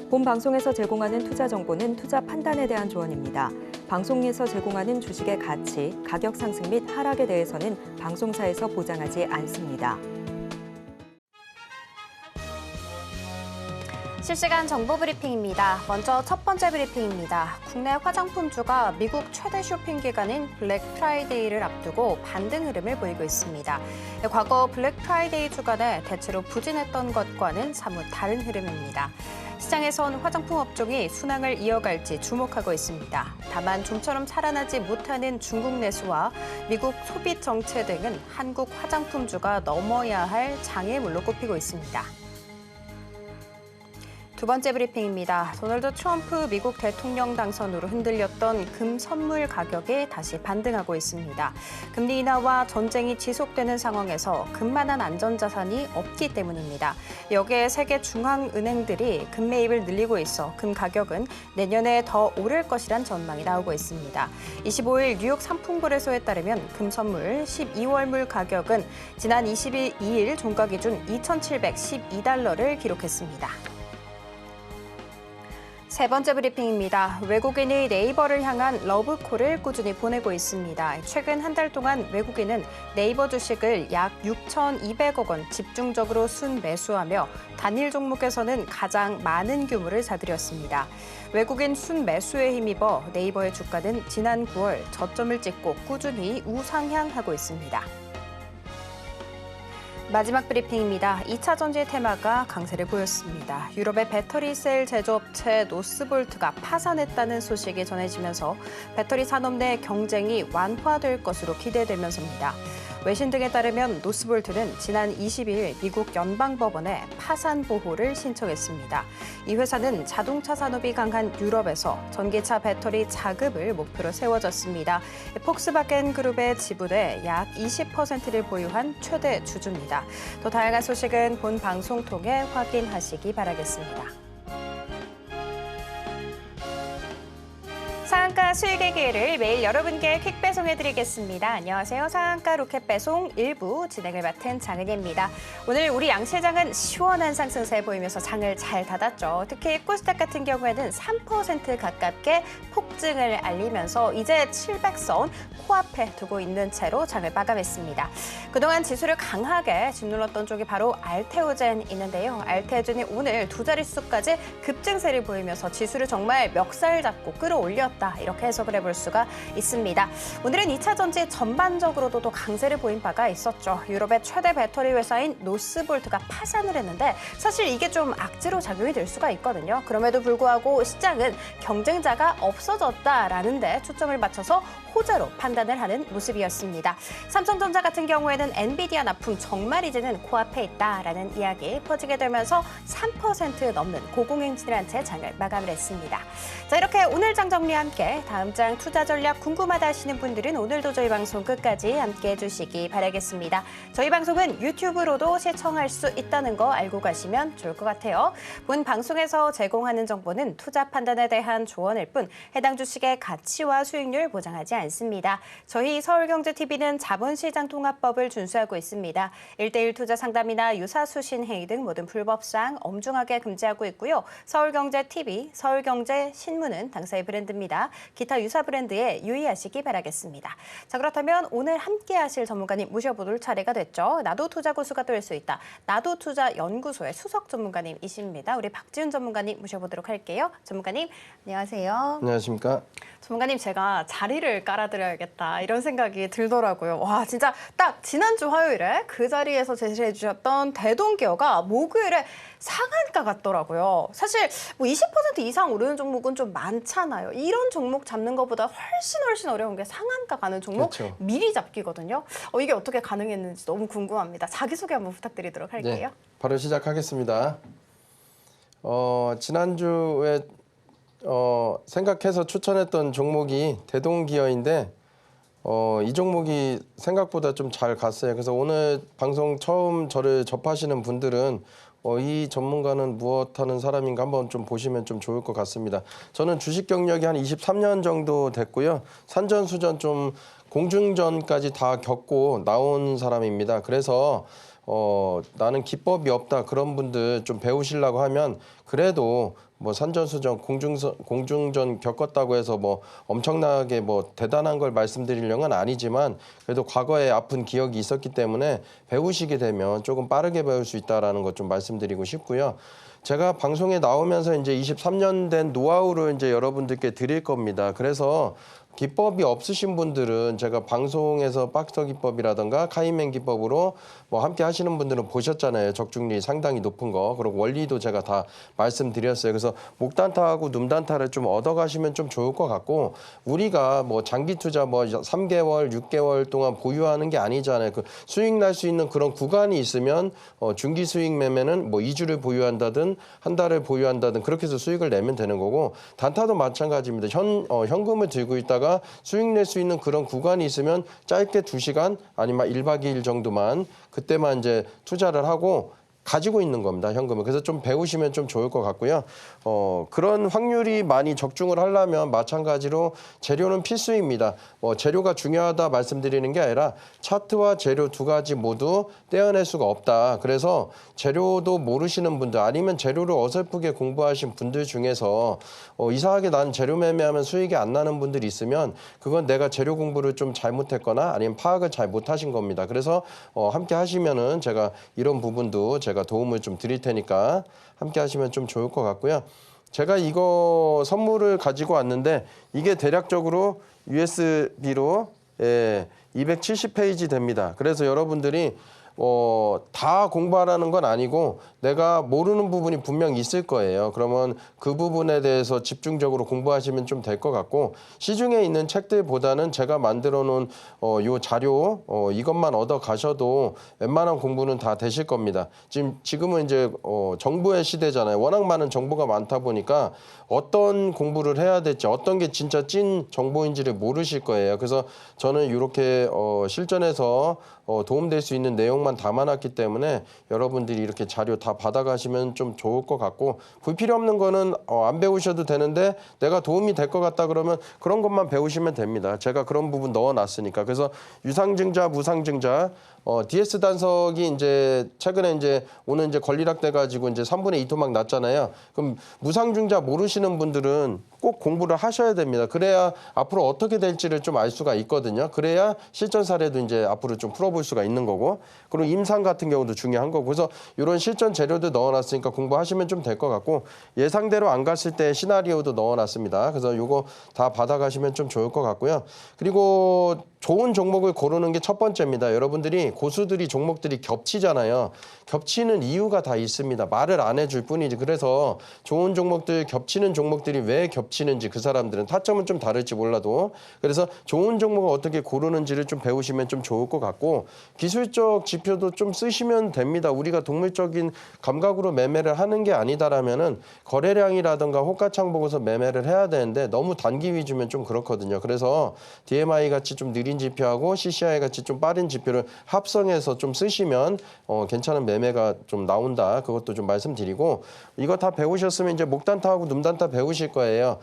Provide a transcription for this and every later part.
본 방송에서 제공하는 투자 정보는 투자 판단에 대한 조언입니다. 방송에서 제공하는 주식의 가치, 가격 상승 및 하락에 대해서는 방송사에서 보장하지 않습니다. 실시간 정보 브리핑입니다. 먼저 첫 번째 브리핑입니다. 국내 화장품주가 미국 최대 쇼핑 기간인 블랙 프라이데이를 앞두고 반등 흐름을 보이고 있습니다. 과거 블랙 프라이데이 주간에 대체로 부진했던 것과는 사뭇 다른 흐름입니다. 시장에선 화장품 업종이 순항을 이어갈지 주목하고 있습니다. 다만 좀처럼 살아나지 못하는 중국 내수와 미국 소비 정체 등은 한국 화장품주가 넘어야 할 장애물로 꼽히고 있습니다. 두 번째 브리핑입니다. 도널드 트럼프 미국 대통령 당선으로 흔들렸던 금 선물 가격이 다시 반등하고 있습니다. 금리 인하와 전쟁이 지속되는 상황에서 금만한 안전자산이 없기 때문입니다. 여기에 세계 중앙은행들이 금 매입을 늘리고 있어 금 가격은 내년에 더 오를 것이란 전망이 나오고 있습니다. 25일 뉴욕 상품거래소에 따르면 금 선물 12월물 가격은 지난 22일 종가 기준 $2,712를 기록했습니다. 세 번째 브리핑입니다. 외국인이 네이버를 향한 러브콜을 꾸준히 보내고 있습니다. 최근 한 달 동안 외국인은 네이버 주식을 약 6,200억 원 집중적으로 순매수하며 단일 종목에서는 가장 많은 규모를 사들였습니다. 외국인 순매수에 힘입어 네이버의 주가는 지난 9월 저점을 찍고 꾸준히 우상향하고 있습니다. 마지막 브리핑입니다. 2차 전지의 테마가 강세를 보였습니다. 유럽의 배터리 셀 제조업체 노스볼트가 파산했다는 소식이 전해지면서 배터리 산업 내 경쟁이 완화될 것으로 기대되면서입니다. 외신 등에 따르면 노스볼트는 지난 22일 미국 연방법원에 파산 보호를 신청했습니다. 이 회사는 자동차 산업이 강한 유럽에서 전기차 배터리 자급을 목표로 세워졌습니다. 폭스바겐 그룹의 지분의 약 20%를 보유한 최대 주주입니다. 또 다양한 소식은 본 방송 통해 확인하시기 바라겠습니다. 상한가 수익의 기회를 매일 여러분께 퀵 배송해드리겠습니다. 안녕하세요. 상한가 로켓 배송 1부 진행을 맡은 장은혜입니다. 오늘 우리 양시장은 시원한 상승세 보이면서 장을 잘 닫았죠. 특히 코스닥 같은 경우에는 3% 가깝게 폭증을 알리면서 이제 700선 코앞에 두고 있는 채로 장을 마감했습니다. 그동안 지수를 강하게 짓눌렀던 쪽이 바로 알테오젠 있는데요. 알테오젠이 오늘 두 자릿수까지 급증세를 보이면서 지수를 정말 멱살 잡고 끌어올렸다. 이렇게 해석을 해볼 수가 있습니다. 오늘은 2차 전지 전반적으로도 또 강세를 보인 바가 있었죠. 유럽의 최대 배터리 회사인 노스볼트가 파산을 했는데 사실 이게 좀 악재로 작용이 될 수가 있거든요. 그럼에도 불구하고 시장은 경쟁자가 없어졌다라는 데 초점을 맞춰서 호재로 판단을 하는 모습이었습니다. 삼성전자 같은 경우에는 엔비디아 납품 정말 이제는 코앞에 있다라는 이야기 퍼지게 되면서 3% 넘는 고공행진을 한 채 장을 마감을 했습니다. 자, 이렇게 오늘 장 정리와 함께 다음 장 투자 전략 궁금하다 하시는 분들은 오늘도 저희 방송 끝까지 함께해 주시기 바라겠습니다. 저희 방송은 유튜브로도 시청할 수 있다는 거 알고 가시면 좋을 것 같아요. 본 방송에서 제공하는 정보는 투자 판단에 대한 조언일 뿐 해당 주식의 가치와 수익률 보장하지 않습니다. 저희 서울경제TV는 자본시장 통합법을 준수하고 있습니다. 1:1 투자 상담이나 유사수신 행위 등 모든 불법사항 엄중하게 금지하고 있고요. 서울경제TV, 서울경제신문은 당사의 브랜드입니다. 기타 유사 브랜드에 유의하시기 바라겠습니다. 자, 그렇다면 오늘 함께 하실 전문가님 모셔볼 차례가 됐죠. 나도 투자 고수가 될 수 있다. 나도 투자 연구소의 수석 전문가님이십니다. 우리 박지훈 전문가님 모셔보도록 할게요. 전문가님, 안녕하세요. 안녕하십니까. 전문가님, 제가 자리를 깔아드려야겠다 이런 생각이 들더라고요. 와, 진짜 딱 지난주 화요일에 그 자리에서 제시해 주셨던 대동기어가 목요일에 상한가 같더라고요. 사실 뭐 20% 이상 오르는 종목은 좀 많잖아요. 이런 종목 잡는 것보다 훨씬 어려운 게 상한가 가는 종목 그렇죠. 미리 잡기거든요. 이게 어떻게 가능했는지 너무 궁금합니다. 자기소개 한번 부탁드리도록 할게요. 네, 바로 시작하겠습니다. 지난주에 생각해서 추천했던 종목이 대동기어인데 이 종목이 생각보다 좀 잘 갔어요. 그래서 오늘 방송 처음 저를 접하시는 분들은 이 전문가는 무엇하는 사람인가 한번 좀 보시면 좀 좋을 것 같습니다. 저는 주식 경력이 한 23년 정도 됐고요. 산전수전 좀 공중전까지 다 겪고 나온 사람입니다. 그래서 나는 기법이 없다 그런 분들 좀 배우시려고 하면 그래도 뭐 산전수전 공중전 겪었다고 해서 뭐 엄청나게 뭐 대단한 걸 말씀드리려는 아니지만 그래도 과거에 아픈 기억이 있었기 때문에 배우시게 되면 조금 빠르게 배울 수 있다라는 것 좀 말씀드리고 싶고요. 제가 방송에 나오면서 이제 23년 된 노하우를 이제 여러분들께 드릴 겁니다. 그래서 기법이 없으신 분들은 제가 방송에서 박터 기법이라든가 카이맨 기법으로 뭐 함께 하시는 분들은 보셨잖아요. 적중률이 상당히 높은 거. 그리고 원리도 제가 다 말씀드렸어요. 그래서 목단타하고 눔단타를 좀 얻어가시면 좀 좋을 것 같고 우리가 뭐 장기 투자 뭐 3개월, 6개월 동안 보유하는 게 아니잖아요. 그 수익 날 수 있는 그런 구간이 있으면 중기 수익 매매는 뭐 2주를 보유한다든 한 달을 보유한다든 그렇게 해서 수익을 내면 되는 거고 단타도 마찬가지입니다. 현금을 들고 있다가 수익 낼 수 있는 그런 구간이 있으면 짧게 2시간 아니면 1박 2일 정도만 그때만 이제 투자를 하고 가지고 있는 겁니다. 현금을. 그래서 좀 배우시면 좀 좋을 것 같고요. 그런 확률이 많이 적중을 하려면 마찬가지로 재료는 필수입니다. 재료가 중요하다 말씀드리는 게 아니라 차트와 재료 두 가지 모두 떼어낼 수가 없다. 그래서 재료도 모르시는 분들 아니면 재료를 어설프게 공부하신 분들 중에서 이상하게 난 재료 매매하면 수익이 안 나는 분들이 있으면 그건 내가 재료 공부를 좀 잘못했거나 아니면 파악을 잘 못하신 겁니다. 그래서 함께 하시면은 제가 이런 부분도 제가 도움을 좀 드릴 테니까 함께 하시면 좀 좋을 것 같고요. 제가 이거 선물을 가지고 왔는데 이게 대략적으로 USB로 270페이지 됩니다. 그래서 여러분들이 다 공부하라는 건 아니고 내가 모르는 부분이 분명 있을 거예요. 그러면 그 부분에 대해서 집중적으로 공부하시면 좀 될 것 같고 시중에 있는 책들보다는 제가 만들어 놓은 요 자료 이것만 얻어 가셔도 웬만한 공부는 다 되실 겁니다. 지금은 이제 정보의 시대잖아요. 워낙 많은 정보가 많다 보니까 어떤 공부를 해야 될지 어떤 게 진짜 찐 정보인지를 모르실 거예요. 그래서 저는 이렇게 실전에서 도움될 수 있는 내용만 담아놨기 때문에 여러분들이 이렇게 자료 다 받아가시면 좀 좋을 것 같고 불필요 없는 거는 안 배우셔도 되는데 내가 도움이 될 것 같다 그러면 그런 것만 배우시면 됩니다. 제가 그런 부분 넣어놨으니까. 그래서 유상증자, 무상증자 DS 단석이 이제 최근에 이제 오늘 이제 권리락 돼가지고 이제 3분의 2 토막 났잖아요. 그럼 무상증자 모르시는 분들은 꼭 공부를 하셔야 됩니다. 그래야 앞으로 어떻게 될지를 좀 알 수가 있거든요. 그래야 실전 사례도 이제 앞으로 좀 풀어볼 수가 있는 거고. 그리고 임상 같은 경우도 중요한 거고. 그래서 이런 실전 재료도 넣어놨으니까 공부하시면 좀 될 것 같고 예상대로 안 갔을 때 시나리오도 넣어놨습니다. 그래서 이거 다 받아가시면 좀 좋을 것 같고요. 그리고 좋은 종목을 고르는 게 첫 번째입니다. 여러분들이 고수들이 종목들이 겹치잖아요. 겹치는 이유가 다 있습니다. 말을 안 해줄 뿐이지. 그래서 좋은 종목들 겹치는 종목들이 왜 겹치는지 그 사람들은 타점은 좀 다를지 몰라도 그래서 좋은 종목을 어떻게 고르는지를 좀 배우시면 좀 좋을 것 같고 기술적 지표도 좀 쓰시면 됩니다. 우리가 동물적인 감각으로 매매를 하는 게 아니다라면은 거래량이라든가 호가창 보고서 매매를 해야 되는데 너무 단기 위주면 좀 그렇거든요. 그래서 DMI 같이 좀 느린 지표하고 CCI 같이 좀 빠른 지표를 합성해서 좀 쓰시면 괜찮은 매매가 좀 나온다. 그것도 좀 말씀드리고 이거 다 배우셨으면 이제 목단타하고 눔단타 배우실 거예요.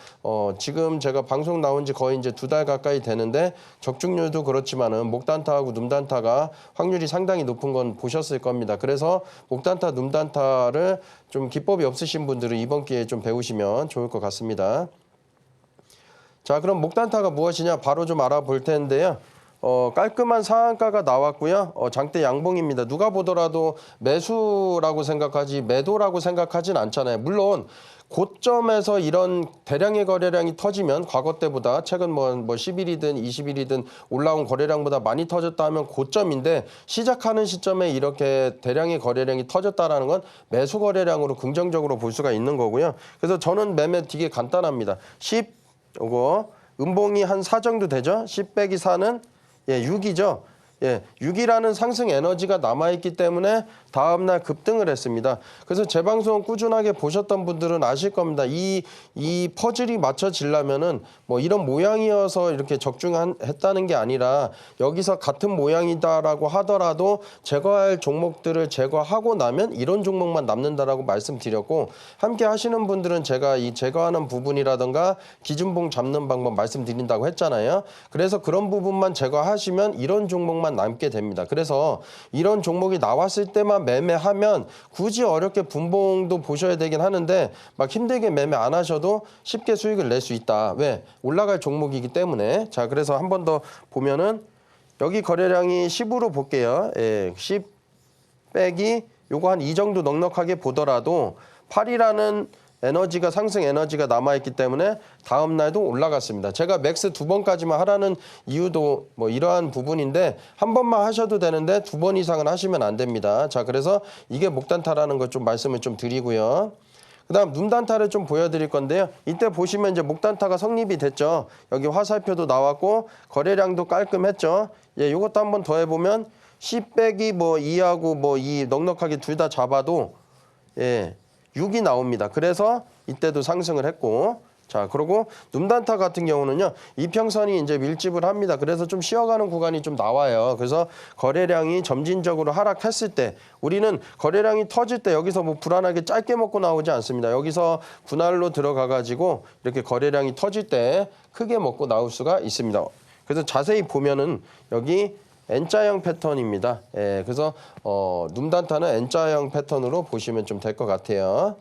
지금 제가 방송 나온 지 거의 이제 2달 가까이 되는데 적중률도 그렇지만은 목단타하고 눔단타가 확률이 상당히 높은 건 보셨을 겁니다. 그래서 목단타, 눔단타를 좀 기법이 없으신 분들은 이번 기회에 좀 배우시면 좋을 것 같습니다. 자, 그럼 목단타가 무엇이냐 바로 좀 알아볼 텐데요. 깔끔한 상한가가 나왔고요. 장대 양봉입니다. 누가 보더라도 매수라고 생각하지 매도라고 생각하진 않잖아요. 물론 고점에서 이런 대량의 거래량이 터지면 과거 때보다 최근 뭐 10일이든 20일이든 올라온 거래량보다 많이 터졌다 하면 고점인데 시작하는 시점에 이렇게 대량의 거래량이 터졌다라는 건 매수 거래량으로 긍정적으로 볼 수가 있는 거고요. 그래서 저는 매매 되게 간단합니다. 10 요거 음봉이 한 4 정도 되죠? 10 빼기 4는 6이죠. 6이라는 상승 에너지가 남아있기 때문에 다음날 급등을 했습니다. 그래서 제 방송 꾸준하게 보셨던 분들은 아실 겁니다. 이 퍼즐이 맞춰지려면은 뭐 이런 모양이어서 이렇게 적중했다는 게 아니라 여기서 같은 모양이다라고 하더라도 제거할 종목들을 제거하고 나면 이런 종목만 남는다라고 말씀드렸고 함께 하시는 분들은 제가 이 제거하는 부분이라든가 기준봉 잡는 방법 말씀드린다고 했잖아요. 그래서 그런 부분만 제거하시면 이런 종목만 종목만 남게 됩니다. 그래서 이런 종목이 나왔을 때만 매매하면 굳이 어렵게 분봉도 보셔야 되긴 하는데 막 힘들게 매매 안 하셔도 쉽게 수익을 낼 수 있다. 왜? 올라갈 종목이기 때문에. 자, 그래서 한 번 더 보면은 여기 거래량이 10으로 볼게요. 예, 10 빼기 요거 한 이 정도 넉넉하게 보더라도 8이라는 에너지가 상승 에너지가 남아있기 때문에 다음 날도 올라갔습니다. 제가 맥스 2번까지만 하라는 이유도 뭐 이러한 부분인데 한 번만 하셔도 되는데 2번 이상은 하시면 안 됩니다. 자, 그래서 이게 목단타라는 걸 좀 말씀을 좀 드리고요. 그다음 눈단타를 좀 보여드릴 건데요. 이때 보시면 이제 목단타가 성립이 됐죠. 여기 화살표도 나왔고 거래량도 깔끔했죠. 예, 요것도 한번 더 해보면 10 빼기 뭐 2하고 뭐 2 넉넉하게 둘 다 잡아도 예, 6이 나옵니다. 그래서 이때도 상승을 했고, 자, 그리고 눈단타 같은 경우는요, 이평선이 이제 밀집을 합니다. 그래서 좀 쉬어가는 구간이 좀 나와요. 그래서 거래량이 점진적으로 하락했을 때, 우리는 거래량이 터질 때 여기서 뭐 불안하게 짧게 먹고 나오지 않습니다. 여기서 분할로 들어가가지고 이렇게 거래량이 터질 때 크게 먹고 나올 수가 있습니다. 그래서 자세히 보면은 여기 N자형 패턴입니다. 예, 그래서 눈단타는 N자형 패턴으로 보시면 좀 될 것 같아요.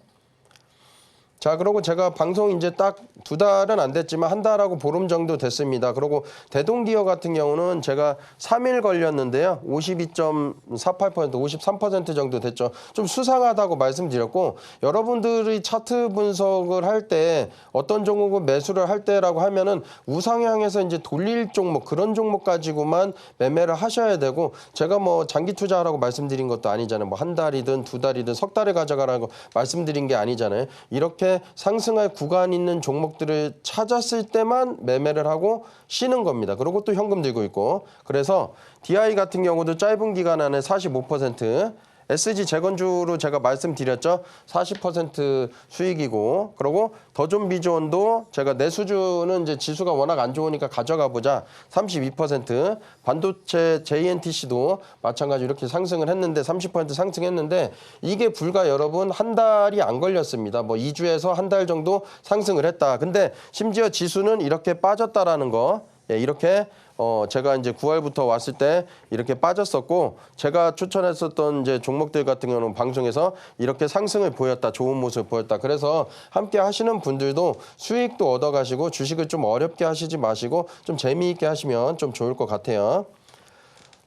자, 그리고 제가 방송 이제 딱 2달은 안 됐지만 한 달하고 보름 정도 됐습니다. 그리고 대동기어 같은 경우는 제가 3일 걸렸는데요. 52.48%, 53% 정도 됐죠. 좀 수상하다고 말씀드렸고, 여러분들이 차트 분석을 할 때 어떤 종목을 매수를 할 때라고 하면은 우상향해서 이제 돌릴 종목, 그런 종목 가지고만 매매를 하셔야 되고, 제가 뭐 장기 투자하라고 말씀드린 것도 아니잖아요. 뭐 한 달이든 2달이든 석 달을 가져가라고 말씀드린 게 아니잖아요. 이렇게 상승할 구간 있는 종목들을 찾았을 때만 매매를 하고 쉬는 겁니다. 그리고 또 현금 들고 있고. 그래서 DI 같은 경우도 짧은 기간 안에 45%, SG 재건주로 제가 말씀드렸죠. 40% 수익이고, 그리고 더존비존도 제가 내수주는 이제 지수가 워낙 안 좋으니까 가져가 보자. 32%, 반도체 JNTC도 마찬가지로 이렇게 상승을 했는데 30% 상승했는데 이게 불과 여러분 한 달이 안 걸렸습니다. 뭐 2주에서 한 달 정도 상승을 했다. 근데 심지어 지수는 이렇게 빠졌다라는 거. 예, 이렇게 제가 이제 9월부터 왔을 때 이렇게 빠졌었고, 제가 추천했었던 이제 종목들 같은 경우는 방송에서 이렇게 상승을 보였다, 좋은 모습을 보였다. 그래서 함께 하시는 분들도 수익도 얻어가시고 주식을 좀 어렵게 하시지 마시고 좀 재미있게 하시면 좀 좋을 것 같아요.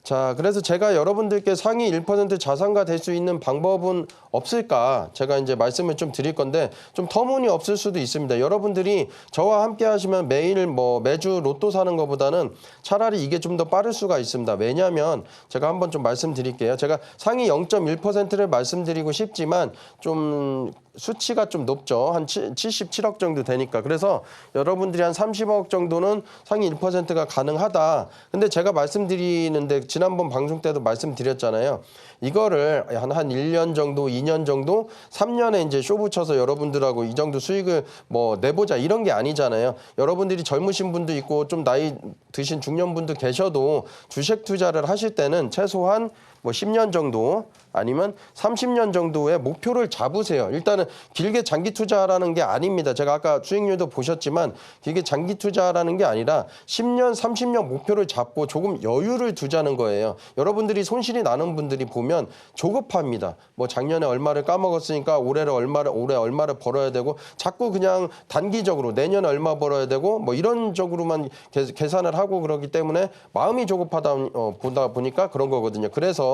자, 그래서 제가 여러분들께 상위 1% 자산가 될 수 있는 방법은 없을까? 제가 이제 말씀을 좀 드릴 건데 좀 터무니없을 수도 있습니다. 여러분들이 저와 함께 하시면 매일 뭐 매주 로또 사는 것보다는 차라리 이게 좀 더 빠를 수가 있습니다. 왜냐하면 제가 한번 좀 말씀드릴게요. 제가 상위 0.1%를 말씀드리고 싶지만 좀 수치가 좀 높죠. 한 77억 정도 되니까. 그래서 여러분들이 한 30억 정도는 상위 1%가 가능하다. 근데 제가 말씀드리는데 지난번 방송 때도 말씀드렸잖아요. 이거를 한 1년 정도, 2년 정도, 3년에 이제 쇼 붙여서 여러분들하고 이 정도 수익을 뭐 내보자 이런 게 아니잖아요. 여러분들이 젊으신 분도 있고 좀 나이 드신 중년분도 계셔도 주식 투자를 하실 때는 최소한 뭐 10년 정도 아니면 30년 정도의 목표를 잡으세요. 일단은 길게 장기 투자라는 게 아닙니다. 제가 아까 수익률도 보셨지만 길게 장기 투자라는 게 아니라 10년, 30년 목표를 잡고 조금 여유를 두자는 거예요. 여러분들이 손실이 나는 분들이 보면 조급합니다. 뭐 작년에 얼마를 까먹었으니까 올해 얼마를 벌어야 되고 자꾸 그냥 단기적으로 내년에 얼마 벌어야 되고 뭐 이런 쪽으로만 계산을 하고 그러기 때문에 마음이 조급하다 보다 보니까 그런 거거든요. 그래서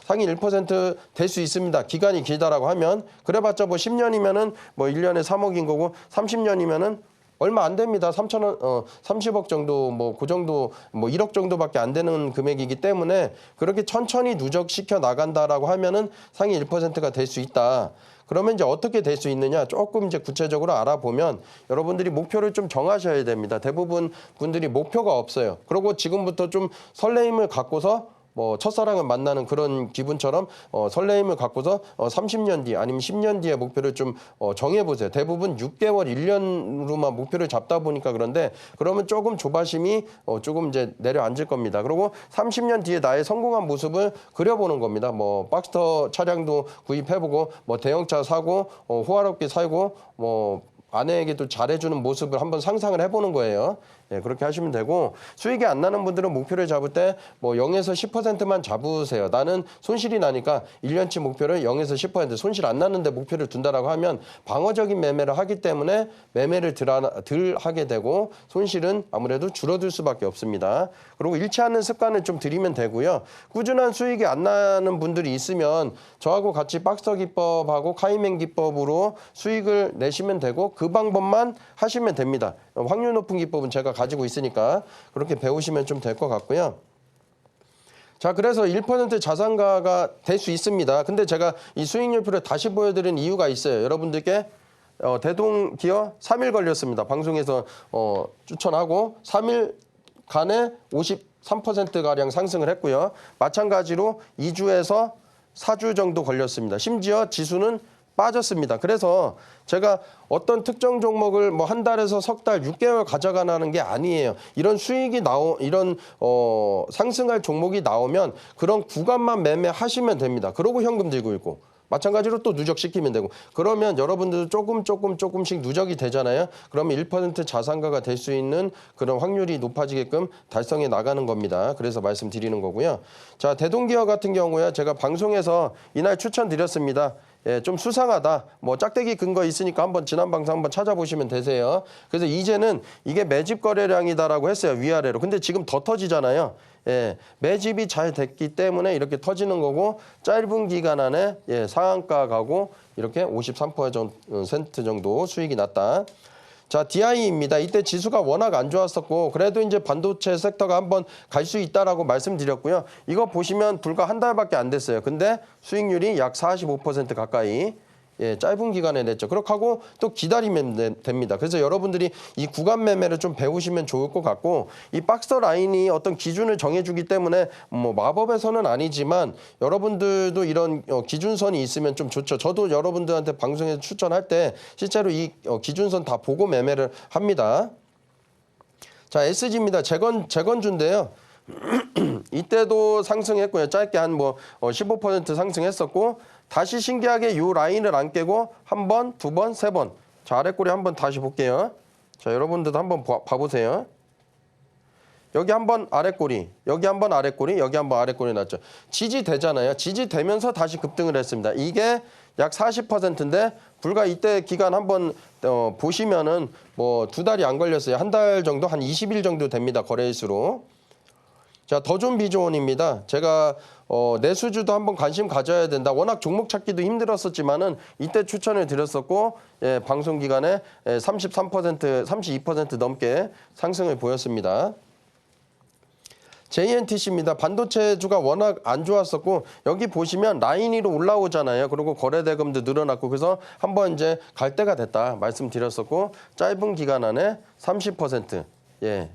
상위 1% 될 수 있습니다. 기간이 길다라고 하면 그래봤자 뭐 10년이면은 뭐 1년에 3억인 거고 30년이면은 얼마 안 됩니다. 30억 정도 뭐 그 정도 뭐 1억 정도밖에 안 되는 금액이기 때문에 그렇게 천천히 누적시켜 나간다라고 하면은 상위 1%가 될 수 있다. 그러면 이제 어떻게 될 수 있느냐 조금 이제 구체적으로 알아보면 여러분들이 목표를 좀 정하셔야 됩니다. 대부분 분들이 목표가 없어요. 그리고 지금부터 좀 설레임을 갖고서 뭐 첫사랑을 만나는 그런 기분처럼 설레임을 갖고서 30년 뒤 아니면 10년 뒤에 목표를 좀 정해보세요. 대부분 6개월, 1년으로만 목표를 잡다 보니까 그런데 그러면 조금 조바심이 조금 이제 내려앉을 겁니다. 그리고 30년 뒤에 나의 성공한 모습을 그려보는 겁니다. 뭐 박스터 차량도 구입해보고 뭐 대형차 사고 호화롭게 살고 뭐 아내에게도 잘해주는 모습을 한번 상상을 해보는 거예요. 예, 그렇게 하시면 되고 수익이 안 나는 분들은 목표를 잡을 때 뭐 0에서 10%만 잡으세요. 나는 손실이 나니까 1년치 목표를 0에서 10% 손실 안 나는데 목표를 둔다라고 하면 방어적인 매매를 하기 때문에 매매를 덜 하게 되고 손실은 아무래도 줄어들 수밖에 없습니다. 그리고 잃지 않는 습관을 좀 들이면 되고요. 꾸준한 수익이 안 나는 분들이 있으면 저하고 같이 박스터 기법하고 카이맨 기법으로 수익을 내시면 되고 그 방법만 하시면 됩니다. 확률 높은 기법은 제가 가지고 있으니까 그렇게 배우시면 좀 될 것 같고요. 자, 그래서 1% 자산가가 될 수 있습니다. 근데 제가 이 수익률표를 다시 보여드린 이유가 있어요. 여러분들께 대동기어 3일 걸렸습니다. 방송에서 추천하고 3일간에 53%가량 상승을 했고요. 마찬가지로 2주에서 4주 정도 걸렸습니다. 심지어 지수는 빠졌습니다. 그래서 제가 어떤 특정 종목을 뭐 한 달에서 석 달, 6개월 가져가는 게 아니에요. 이런 수익이 이런 상승할 종목이 나오면 그런 구간만 매매하시면 됩니다. 그러고 현금 들고 있고. 마찬가지로 또 누적시키면 되고. 그러면 여러분들도 조금씩 누적이 되잖아요. 그러면 1% 자산가가 될 수 있는 그런 확률이 높아지게끔 달성해 나가는 겁니다. 그래서 말씀드리는 거고요. 자, 대동기업 같은 경우에 제가 방송에서 이날 추천드렸습니다. 예, 좀 수상하다. 뭐 짝대기 근거 있으니까 한번 지난 방송 한번 찾아보시면 되세요. 그래서 이제는 이게 매집 거래량이다라고 했어요. 위아래로. 근데 지금 더 터지잖아요. 예, 매집이 잘 됐기 때문에 이렇게 터지는 거고 짧은 기간 안에 예, 상한가 가고 이렇게 53% 정도 수익이 났다. 자, DI입니다. 이때 지수가 워낙 안 좋았었고 그래도 이제 반도체 섹터가 한번 갈 수 있다라고 말씀드렸고요. 이거 보시면 불과 한 달밖에 안 됐어요. 근데 수익률이 약 45% 가까이 예, 짧은 기간에 냈죠. 그렇게 하고 또 기다리면 됩니다. 그래서 여러분들이 이 구간 매매를 좀 배우시면 좋을 것 같고 이 박스 라인이 어떤 기준을 정해주기 때문에 뭐 마법에서는 아니지만 여러분들도 이런 기준선이 있으면 좀 좋죠. 저도 여러분들한테 방송에서 추천할 때 실제로 이 기준선 다 보고 매매를 합니다. 자, SG입니다. 재건주인데요. 이때도 상승했고요. 짧게 한 뭐 15% 상승했었고 다시 신기하게 이 라인을 안 깨고 한 번, 두 번, 세 번. 자, 아래꼬리 한번 다시 볼게요. 자, 여러분들도 한번 봐보세요. 여기 한번 아래꼬리, 여기 한번 아래꼬리, 여기 한번 아래꼬리 났죠. 지지되잖아요. 지지되면서 다시 급등을 했습니다. 이게 약 40%인데 불과 이때 기간 한번 보시면은 뭐 두 달이 안 걸렸어요. 한 달 정도, 한 20일 정도 됩니다. 거래일수로. 자, 더 좋은 비조원입니다. 제가 내수주도 한번 관심 가져야 된다. 워낙 종목 찾기도 힘들었었지만은 이때 추천을 드렸었고 예, 방송 기간에 33%, 32% 넘게 상승을 보였습니다. JNTC입니다. 반도체주가 워낙 안 좋았었고 여기 보시면 라인 위로 올라오잖아요. 그리고 거래대금도 늘어났고 그래서 한번 이제 갈 때가 됐다 말씀드렸었고 짧은 기간 안에 30% 예,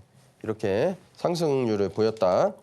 이렇게 상승률을 보였다.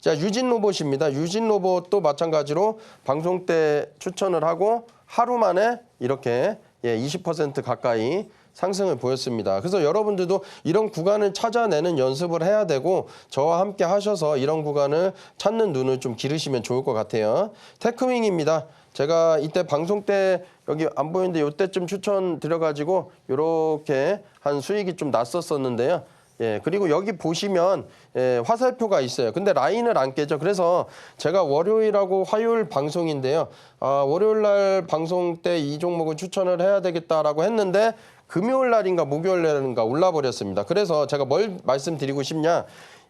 자, 유진로봇입니다. 유진로봇도 마찬가지로 방송 때 추천을 하고 하루 만에 이렇게 예, 20% 가까이 상승을 보였습니다. 그래서 여러분들도 이런 구간을 찾아내는 연습을 해야 되고 저와 함께 하셔서 이런 구간을 찾는 눈을 좀 기르시면 좋을 것 같아요. 테크윙입니다. 제가 이때 방송 때 여기 안 보이는데 이때쯤 추천드려가지고 이렇게 한 수익이 좀 났었었는데요. 예, 그리고 여기 보시면 예, 화살표가 있어요. 근데 라인을 안 깨죠. 그래서 제가 월요일하고 화요일 방송인데요. 월요일 날 방송 때 이 종목을 추천을 해야 되겠다라고 했는데 금요일 날인가 목요일 날인가 올라버렸습니다. 그래서 제가 뭘 말씀드리고 싶냐.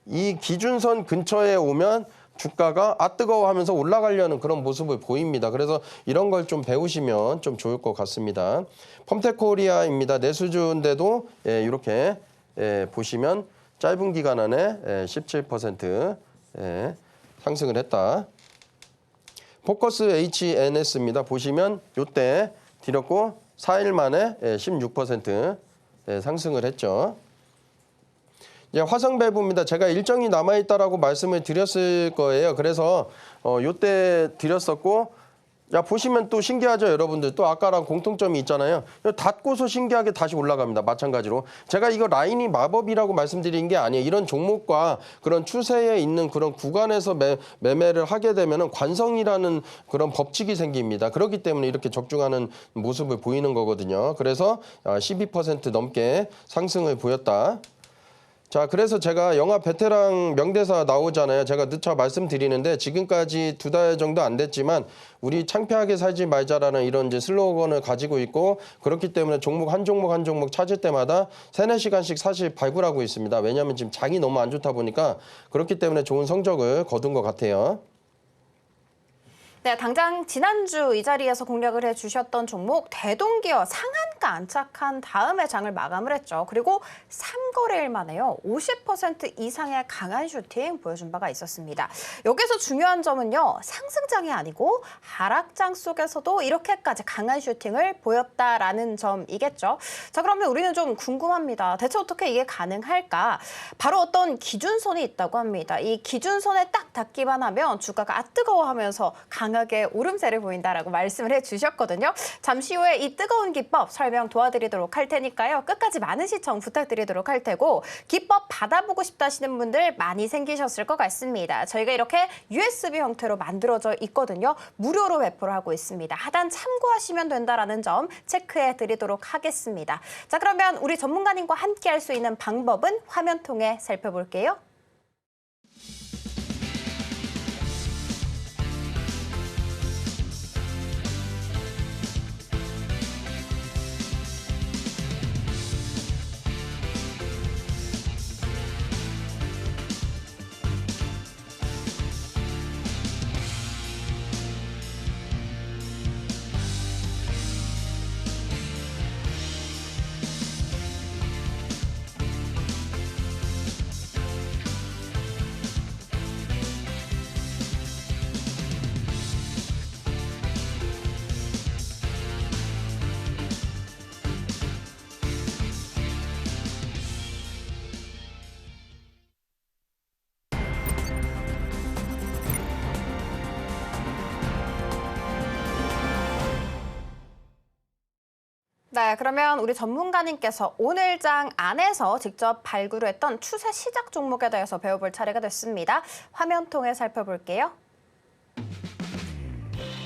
이 기준선 근처에 오면 주가가 뜨거워 하면서 올라가려는 그런 모습을 보입니다. 그래서 이런 걸 좀 배우시면 좀 좋을 것 같습니다. 펌텍코리아입니다. 내수주인데도 예, 이렇게 예, 보시면 짧은 기간 안에 17% 예, 상승을 했다. 포커스 HNS입니다. 보시면 이때 드렸고 4일 만에 16% 예, 상승을 했죠. 이제 화성밸브입니다. 제가 일정이 남아있다라고 말씀을 드렸을 거예요. 그래서 이때 드렸었고 야, 보시면 또 신기하죠, 여러분들. 또 아까랑 공통점이 있잖아요. 닫고서 신기하게 다시 올라갑니다. 마찬가지로. 제가 이거 라인이 마법이라고 말씀드린 게 아니에요. 이런 종목과 그런 추세에 있는 그런 구간에서 매매를 하게 되면 관성이라는 그런 법칙이 생깁니다. 그렇기 때문에 이렇게 적중하는 모습을 보이는 거거든요. 그래서 12% 넘게 상승을 보였다. 자, 그래서 제가 영화 베테랑 명대사 나오잖아요. 제가 누차 말씀드리는데 지금까지 2달 정도 안 됐지만 우리 창피하게 살지 말자라는 이런 이제 슬로건을 가지고 있고 그렇기 때문에 종목 한 종목 찾을 때마다 3-4시간씩 사실 발굴하고 있습니다. 왜냐하면 지금 장이 너무 안 좋다 보니까 그렇기 때문에 좋은 성적을 거둔 것 같아요. 네, 당장 지난주 이 자리에서 공략을 해주셨던 종목 대동기어 상한가 안착한 다음에 장을 마감을 했죠. 그리고 3거래일 만에요. 50% 이상의 강한 슈팅 보여준 바가 있었습니다. 여기서 중요한 점은요. 상승장이 아니고 하락장 속에서도 이렇게까지 강한 슈팅을 보였다라는 점이겠죠. 자, 그러면 우리는 좀 궁금합니다. 대체 어떻게 이게 가능할까? 바로 어떤 기준선이 있다고 합니다. 이 기준선에 딱 닿기만 하면 주가가 뜨거워하면서 강하게 오름세를 보인다라고 말씀을 해주셨거든요. 잠시 후에 이 뜨거운 기법 설명 도와드리도록 할 테니까요. 끝까지 많은 시청 부탁드리도록 할 테고 기법 받아보고 싶다 하시는 분들 많이 생기셨을 것 같습니다. 저희가 이렇게 USB 형태로 만들어져 있거든요. 무료로 배포를 하고 있습니다. 하단 참고하시면 된다라는 점 체크해 드리도록 하겠습니다. 자, 그러면 우리 전문가님과 함께 할 수 있는 방법은 화면 통해 살펴볼게요. 네, 그러면 우리 전문가님께서 오늘 장 안에서 직접 발굴했던 추세 시작 종목에 대해서 배워볼 차례가 됐습니다. 화면 통해 살펴볼게요.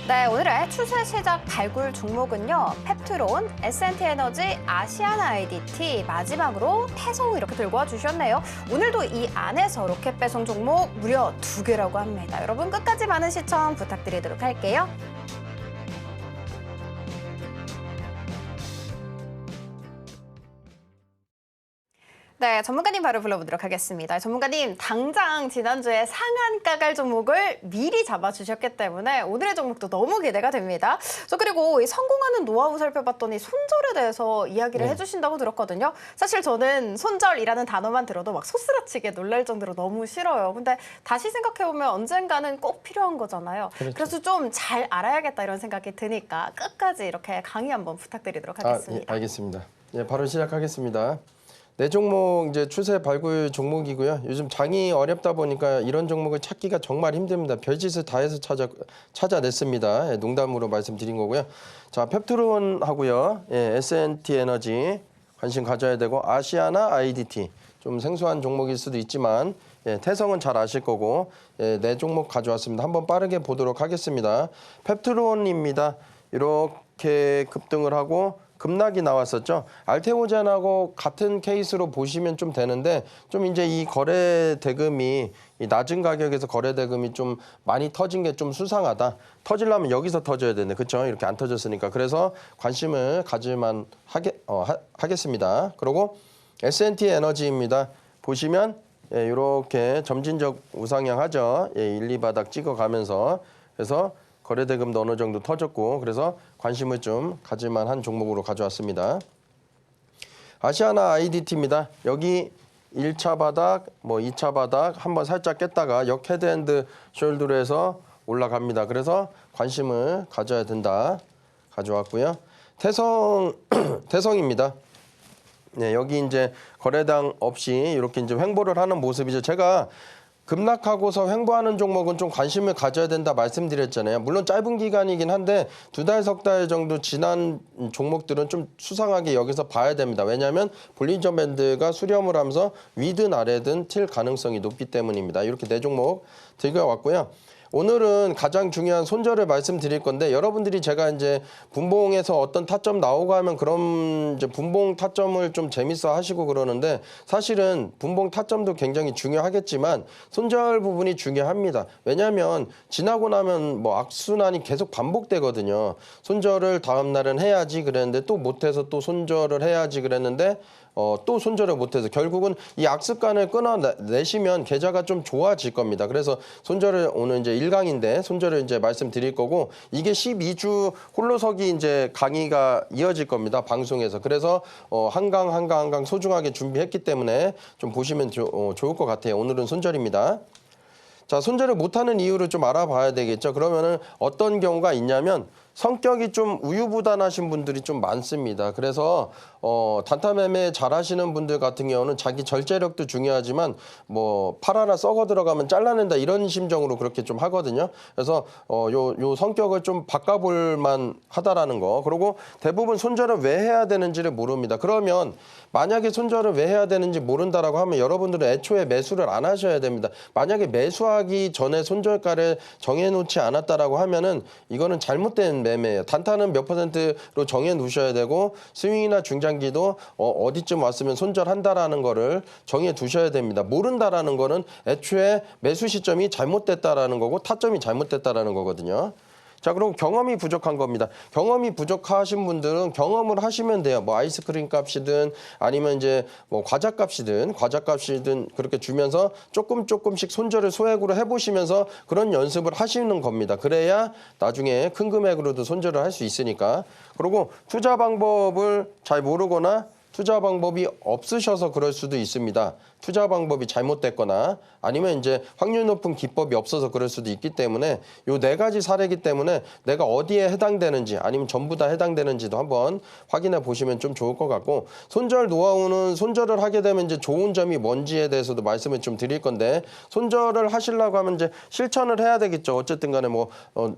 네, 오늘의 추세 시작 발굴 종목은요. 펩트론, S&T에너지, 아시아나IDT, 마지막으로 태성 이렇게 들고 와주셨네요. 오늘도 이 안에서 로켓 배송 종목 무려 2개라고 합니다. 여러분 끝까지 많은 시청 부탁드리도록 할게요. 네, 전문가님 바로 불러보도록 하겠습니다. 전문가님, 당장 지난주에 상한가 갈 종목을 미리 잡아주셨기 때문에 오늘의 종목도 너무 기대가 됩니다. 저 그리고 이 성공하는 노하우 살펴봤더니 손절에 대해서 이야기를 해주신다고 들었거든요. 사실 저는 손절이라는 단어만 들어도 막 소스라치게 놀랄 정도로 너무 싫어요. 근데 다시 생각해보면 언젠가는 꼭 필요한 거잖아요. 그렇죠. 그래서 좀 잘 알아야겠다 이런 생각이 드니까 끝까지 이렇게 강의 한번 부탁드리도록 하겠습니다. 예, 알겠습니다. 예, 바로 시작하겠습니다. 네 종목 이제 추세 발굴 종목이고요. 요즘 장이 어렵다 보니까 이런 종목을 찾기가 정말 힘듭니다. 별짓을 다 해서 찾아냈습니다. 예, 농담으로 말씀드린 거고요. 자, 펩트론 하고요. 예, S&T에너지 관심 가져야 되고 아시아나IDT 좀 생소한 종목일 수도 있지만 예, 태성은 잘 아실 거고 예, 네 종목 가져왔습니다. 한번 빠르게 보도록 하겠습니다. 펩트론입니다. 이렇게 급등을 하고 급락이 나왔었죠. 알테오젠하고 같은 케이스로 보시면 좀 되는데 좀 이제 이 거래 대금이 이 낮은 가격에서 거래 대금이 좀 많이 터진 게 좀 수상하다. 터지려면 여기서 터져야 되는데 그렇죠? 이렇게 안 터졌으니까 그래서 관심을 가질만 하겠습니다. 그리고 S&T에너지입니다. 보시면 예, 이렇게 점진적 우상향 하죠. 예, 1, 2바닥 찍어가면서 그래서 거래대금도 어느 정도 터졌고 그래서 관심을 좀 가질만한 종목으로 가져왔습니다. 아시아나IDT입니다. 여기 1차 바닥, 뭐 2차 바닥 한번 살짝 깼다가 역 헤드앤드 숄더로 해서 올라갑니다. 그래서 관심을 가져야 된다. 가져왔고요. 태성입니다. 네, 여기 이제 거래당 없이 이렇게 이제 횡보를 하는 모습이죠. 제가 급락하고서 횡보하는 종목은 좀 관심을 가져야 된다 말씀드렸잖아요. 물론 짧은 기간이긴 한데 2달, 3달 정도 지난 종목들은 좀 수상하게 여기서 봐야 됩니다. 왜냐하면 볼린저 밴드가 수렴을 하면서 위든 아래든 튈 가능성이 높기 때문입니다. 이렇게 네 종목 들고 왔고요. 오늘은 가장 중요한 손절을 말씀드릴 건데 여러분들이 제가 이제 분봉에서 어떤 타점 나오고 하면 그런 이제 분봉 타점을 좀 재밌어 하시고 그러는데 사실은 분봉 타점도 굉장히 중요하겠지만 손절 부분이 중요합니다. 왜냐하면 지나고 나면 뭐 악순환이 계속 반복되거든요. 손절을 다음 날은 해야지 그랬는데 또 못해서 또 손절을 해야지 그랬는데 또 손절을 못해서 결국은 이 악습관을 끊어내시면 계좌가 좀 좋아질 겁니다. 그래서 손절을 오늘 이제 1강인데 손절을 이제 말씀드릴 거고 이게 12주 홀로서기 이제 강의가 이어질 겁니다. 방송에서. 그래서 한 강 소중하게 준비했기 때문에 좀 보시면 좋을 것 같아요. 오늘은 손절입니다. 자, 손절을 못하는 이유를 좀 알아봐야 되겠죠. 그러면은 어떤 경우가 있냐면 성격이 좀 우유부단하신 분들이 좀 많습니다. 그래서 단타 매매 잘하시는 분들 같은 경우는 자기 절제력도 중요하지만 뭐 팔 하나 썩어 들어가면 잘라낸다 이런 심정으로 그렇게 좀 하거든요. 그래서 요 성격을 좀 바꿔볼 만하다라는 거. 그리고 대부분 손절을 왜 해야 되는지를 모릅니다. 그러면 만약에 손절을 왜 해야 되는지 모른다라고 하면 여러분들은 애초에 매수를 안 하셔야 됩니다. 만약에 매수하기 전에 손절가를 정해놓지 않았다라고 하면은 이거는 잘못된 매매예요. 단타는 몇 %로 정해 두셔야 되고 스윙이나 중장기도 어디쯤 왔으면 손절한다라는 거를 정해 두셔야 됩니다. 모른다라는 거는 애초에 매수 시점이 잘못됐다라는 거고 타점이 잘못됐다라는 거거든요. 자, 그럼 경험이 부족한 겁니다. 경험이 부족하신 분들은 경험을 하시면 돼요. 뭐 아이스크림 값이든 아니면 이제 뭐 과자 값이든 그렇게 주면서 조금씩 손절을 소액으로 해보시면서 그런 연습을 하시는 겁니다. 그래야 나중에 큰 금액으로도 손절을 할 수 있으니까. 그리고 투자 방법을 잘 모르거나 투자 방법이 없으셔서 그럴 수도 있습니다. 투자 방법이 잘못됐거나 아니면 이제 확률 높은 기법이 없어서 그럴 수도 있기 때문에 요 4가지 사례이기 때문에 내가 어디에 해당되는지 아니면 전부 다 해당되는지도 한번 확인해 보시면 좀 좋을 것 같고 손절 노하우는 손절을 하게 되면 이제 좋은 점이 뭔지에 대해서도 말씀을 좀 드릴 건데 손절을 하시려고 하면 이제 실천을 해야 되겠죠. 어쨌든 간에 뭐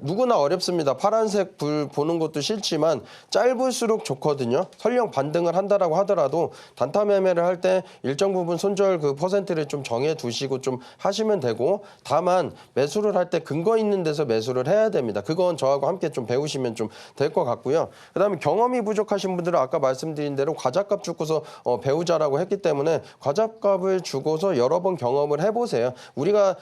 누구나 어렵습니다. 파란색 불 보는 것도 싫지만 짧을수록 좋거든요. 설령 반등을 한다라고 하더라도 단타 매매를 할 때 일정 부분 손절 그 퍼센트를 좀 정해 두시고 좀 하시면 되고 다만 매수를 할 때 근거 있는 데서 매수를 해야 됩니다. 그건 저하고 함께 좀 배우시면 좀 될 것 같고요. 그다음에 경험이 부족하신 분들은 아까 말씀드린 대로 과자값 주고서 배우자라고 했기 때문에 과자값을 주고서 여러 번 경험을 해보세요. 우리가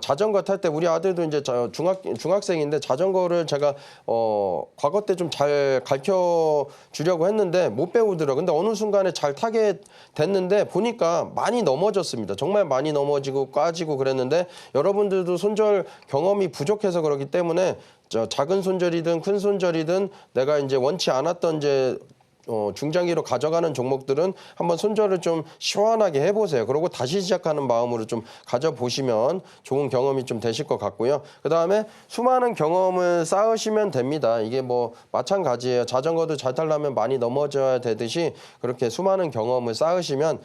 자전거 탈 때 우리 아들도 이제 중학생인데 자전거를 제가 과거 때 좀 잘 가르쳐 주려고 했는데 못 배우더라고요. 근데 어느 순간에 잘 타게 됐는데 보니까 많이 넘어졌습니다. 정말 많이 넘어지고 까지고 그랬는데 여러분들도 손절 경험이 부족해서 그렇기 때문에 작은 손절이든 큰 손절이든 내가 이제 원치 않았던 이제 중장기로 가져가는 종목들은 한번 손절을 좀 시원하게 해보세요. 그리고 다시 시작하는 마음으로 좀 가져보시면 좋은 경험이 좀 되실 것 같고요. 그다음에 수많은 경험을 쌓으시면 됩니다. 이게 뭐 마찬가지예요. 자전거도 잘 타려면 많이 넘어져야 되듯이 그렇게 수많은 경험을 쌓으시면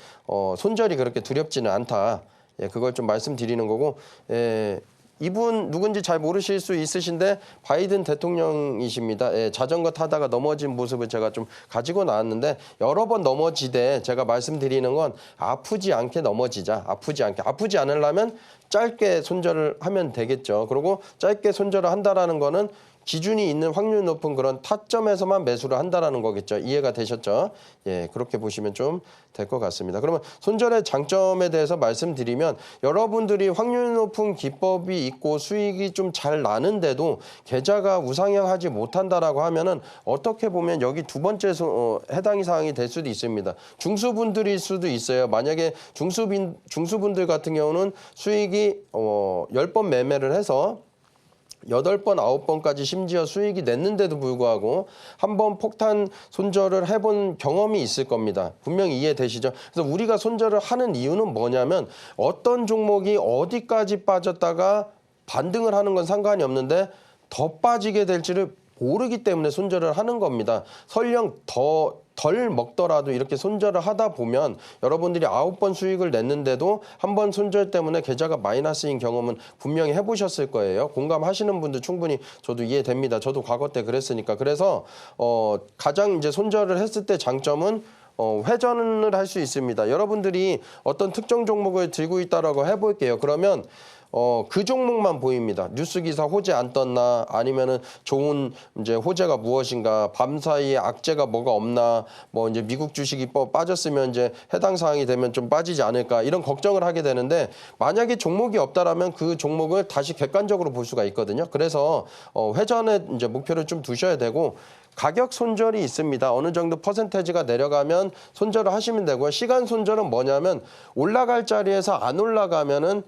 손절이 그렇게 두렵지는 않다. 예, 그걸 좀 말씀드리는 거고 이분 누군지 잘 모르실 수 있으신데 바이든 대통령이십니다. 예, 자전거 타다가 넘어진 모습을 제가 좀 가지고 나왔는데 여러 번 넘어지되 제가 말씀드리는 건 아프지 않게 넘어지자. 아프지 않으려면 짧게 손절을 하면 되겠죠. 그리고 짧게 손절을 한다라는 거는 기준이 있는 확률 높은 그런 타점에서만 매수를 한다라는 거겠죠. 이해가 되셨죠? 예, 그렇게 보시면 좀 될 것 같습니다. 그러면 손절의 장점에 대해서 말씀드리면 여러분들이 확률 높은 기법이 있고 수익이 좀 잘 나는데도 계좌가 우상향하지 못한다라고 하면은 어떻게 보면 여기 두 번째 해당이 사항이 될 수도 있습니다. 중수분들일 수도 있어요. 만약에 중수분들 같은 경우는 수익이 10번 매매를 해서 8번, 9번까지 심지어 수익이 냈는데도 불구하고 한번 폭탄 손절을 해본 경험이 있을 겁니다. 분명히 이해되시죠? 그래서 우리가 손절을 하는 이유는 뭐냐면 어떤 종목이 어디까지 빠졌다가 반등을 하는 건 상관이 없는데 더 빠지게 될지를 모르기 때문에 손절을 하는 겁니다. 설령 덜 먹더라도 이렇게 손절을 하다 보면 여러분들이 9번 수익을 냈는데도 한 번 손절 때문에 계좌가 마이너스인 경험은 분명히 해보셨을 거예요. 공감하시는 분들 충분히 저도 이해됩니다. 저도 과거 때 그랬으니까. 그래서 가장 이제 손절을 했을 때 장점은 회전을 할 수 있습니다. 여러분들이 어떤 특정 종목을 들고 있다라고 해볼게요. 그러면 그 종목만 보입니다. 뉴스 기사 호재 안 떴나 아니면은 좋은 이제 호재가 무엇인가 밤사이에 악재가 뭐가 없나 뭐 이제 미국 주식이 빠졌으면 이제 해당 사항이 되면 좀 빠지지 않을까 이런 걱정을 하게 되는데 만약에 종목이 없다라면 그 종목을 다시 객관적으로 볼 수가 있거든요. 그래서 회전에 이제 목표를 좀 두셔야 되고 가격 손절이 있습니다. 어느 정도 퍼센테이지가 내려가면 손절을 하시면 되고요. 시간 손절은 뭐냐면 올라갈 자리에서 안 올라가면은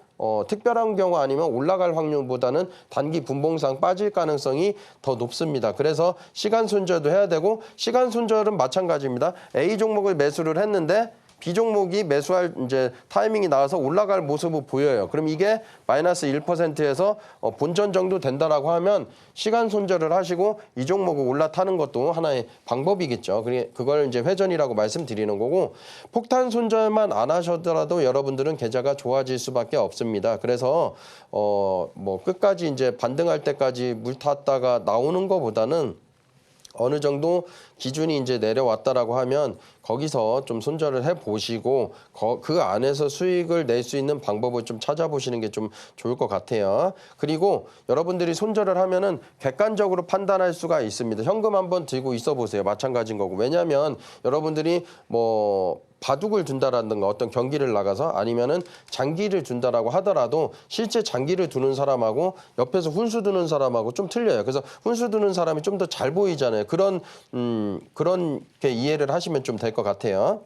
특별한 경우 아니면 올라갈 확률보다는 단기 분봉상 빠질 가능성이 더 높습니다. 그래서 시간 손절도 해야 되고 시간 손절은 마찬가지입니다. A 종목을 매수를 했는데 B 종목이 매수할 이제 타이밍이 나와서 올라갈 모습을 보여요. 그럼 이게 마이너스 1%에서 본전 정도 된다라고 하면 시간 손절을 하시고 이 종목을 올라타는 것도 하나의 방법이겠죠. 그걸 이제 회전이라고 말씀드리는 거고 폭탄 손절만 안 하셔더라도 여러분들은 계좌가 좋아질 수밖에 없습니다. 그래서 뭐 끝까지 이제 반등할 때까지 물 탔다가 나오는 것보다는 어느 정도 기준이 이제 내려왔다라고 하면 거기서 좀 손절을 해 보시고 그 안에서 수익을 낼 수 있는 방법을 좀 찾아보시는 게 좀 좋을 것 같아요. 그리고 여러분들이 손절을 하면은 객관적으로 판단할 수가 있습니다. 현금 한번 들고 있어 보세요. 마찬가지인 거고. 왜냐하면 여러분들이 뭐 바둑을 둔다라든가 어떤 경기를 나가서 아니면은 장기를 둔다라고 하더라도 실제 장기를 두는 사람하고 옆에서 훈수 두는 사람하고 좀 틀려요. 그래서 훈수 두는 사람이 좀 더 잘 보이잖아요. 그런 게 이해를 하시면 좀 될 것 같아요.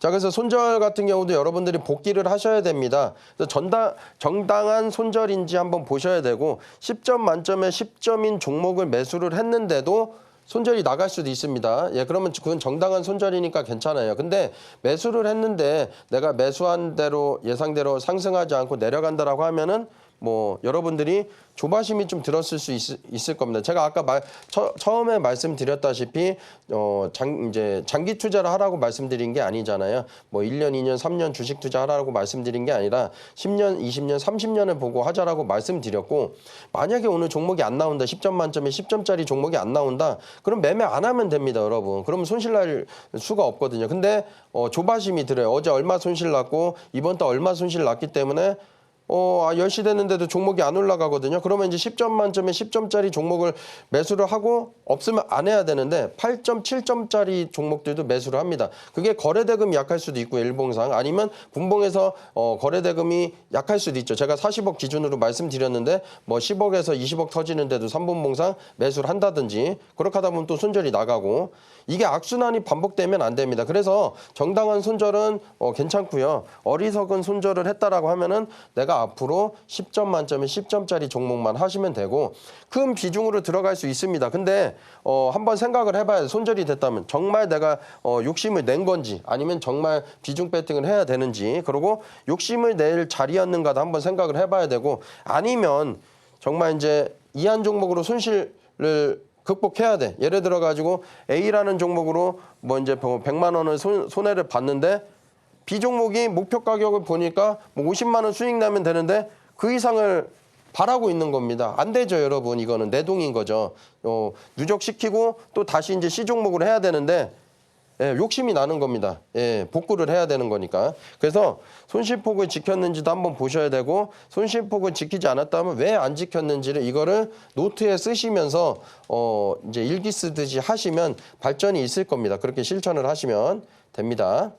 자, 그래서 손절 같은 경우도 여러분들이 복귀를 하셔야 됩니다. 그래서 정당한 손절인지 한번 보셔야 되고 10점 만점에 10점인 종목을 매수를 했는데도 손절이 나갈 수도 있습니다. 예, 그러면 그건 정당한 손절이니까 괜찮아요. 근데 매수를 했는데 내가 매수한 대로 예상대로 상승하지 않고 내려간다라고 하면은 뭐 여러분들이 조바심이 좀 들었을 수 있을 겁니다. 제가 아까 처음에 말씀드렸다시피 이제 장기 투자를 하라고 말씀드린 게 아니잖아요. 뭐 1년, 2년, 3년 주식 투자하라고 말씀드린 게 아니라 10년, 20년, 30년을 보고 하자라고 말씀드렸고 만약에 오늘 종목이 안 나온다. 10점 만점에 10점짜리 종목이 안 나온다. 그럼 매매 안 하면 됩니다, 여러분. 그러면 손실 날 수가 없거든요. 근데 조바심이 들어요. 어제 얼마 손실 났고 이번 달 얼마 손실 났기 때문에 10시 됐는데도 종목이 안 올라가거든요. 그러면 이제 10점 만점에 10점짜리 종목을 매수를 하고 없으면 안 해야 되는데 8점, 7점짜리 종목들도 매수를 합니다. 그게 거래대금이 약할 수도 있고 일봉상 아니면 분봉에서 거래대금이 약할 수도 있죠. 제가 40억 기준으로 말씀드렸는데 뭐 10억에서 20억 터지는데도 3분봉상 매수를 한다든지 그렇게 하다 보면 또 손절이 나가고 이게 악순환이 반복되면 안 됩니다. 그래서 정당한 손절은 괜찮고요. 어리석은 손절을 했다라고 하면은 내가 앞으로 10점 만점에 10점짜리 종목만 하시면 되고 큰 비중으로 들어갈 수 있습니다. 근데 한번 생각을 해봐야 돼. 손절이 됐다면 정말 내가 욕심을 낸 건지 아니면 정말 비중 배팅을 해야 되는지 그리고 욕심을 낼 자리였는가도 한번 생각을 해봐야 되고 아니면 정말 이제 이한 종목으로 손실을 극복해야 돼. 예를 들어 가지고 A라는 종목으로 뭐 이제 100만 원을 손해를 봤는데 B 종목이 목표 가격을 보니까 뭐 50만 원 수익 나면 되는데 그 이상을 바라고 있는 겁니다. 안 되죠, 여러분. 이거는 내동인 거죠. 누적시키고 또 다시 이제 C 종목을 해야 되는데 욕심이 나는 겁니다. 복구를 해야 되는 거니까. 그래서 손실폭을 지켰는지도 한번 보셔야 되고 손실폭을 지키지 않았다면 왜 안 지켰는지를 이거를 노트에 쓰시면서 이제 일기 쓰듯이 하시면 발전이 있을 겁니다. 그렇게 실천을 하시면 됩니다.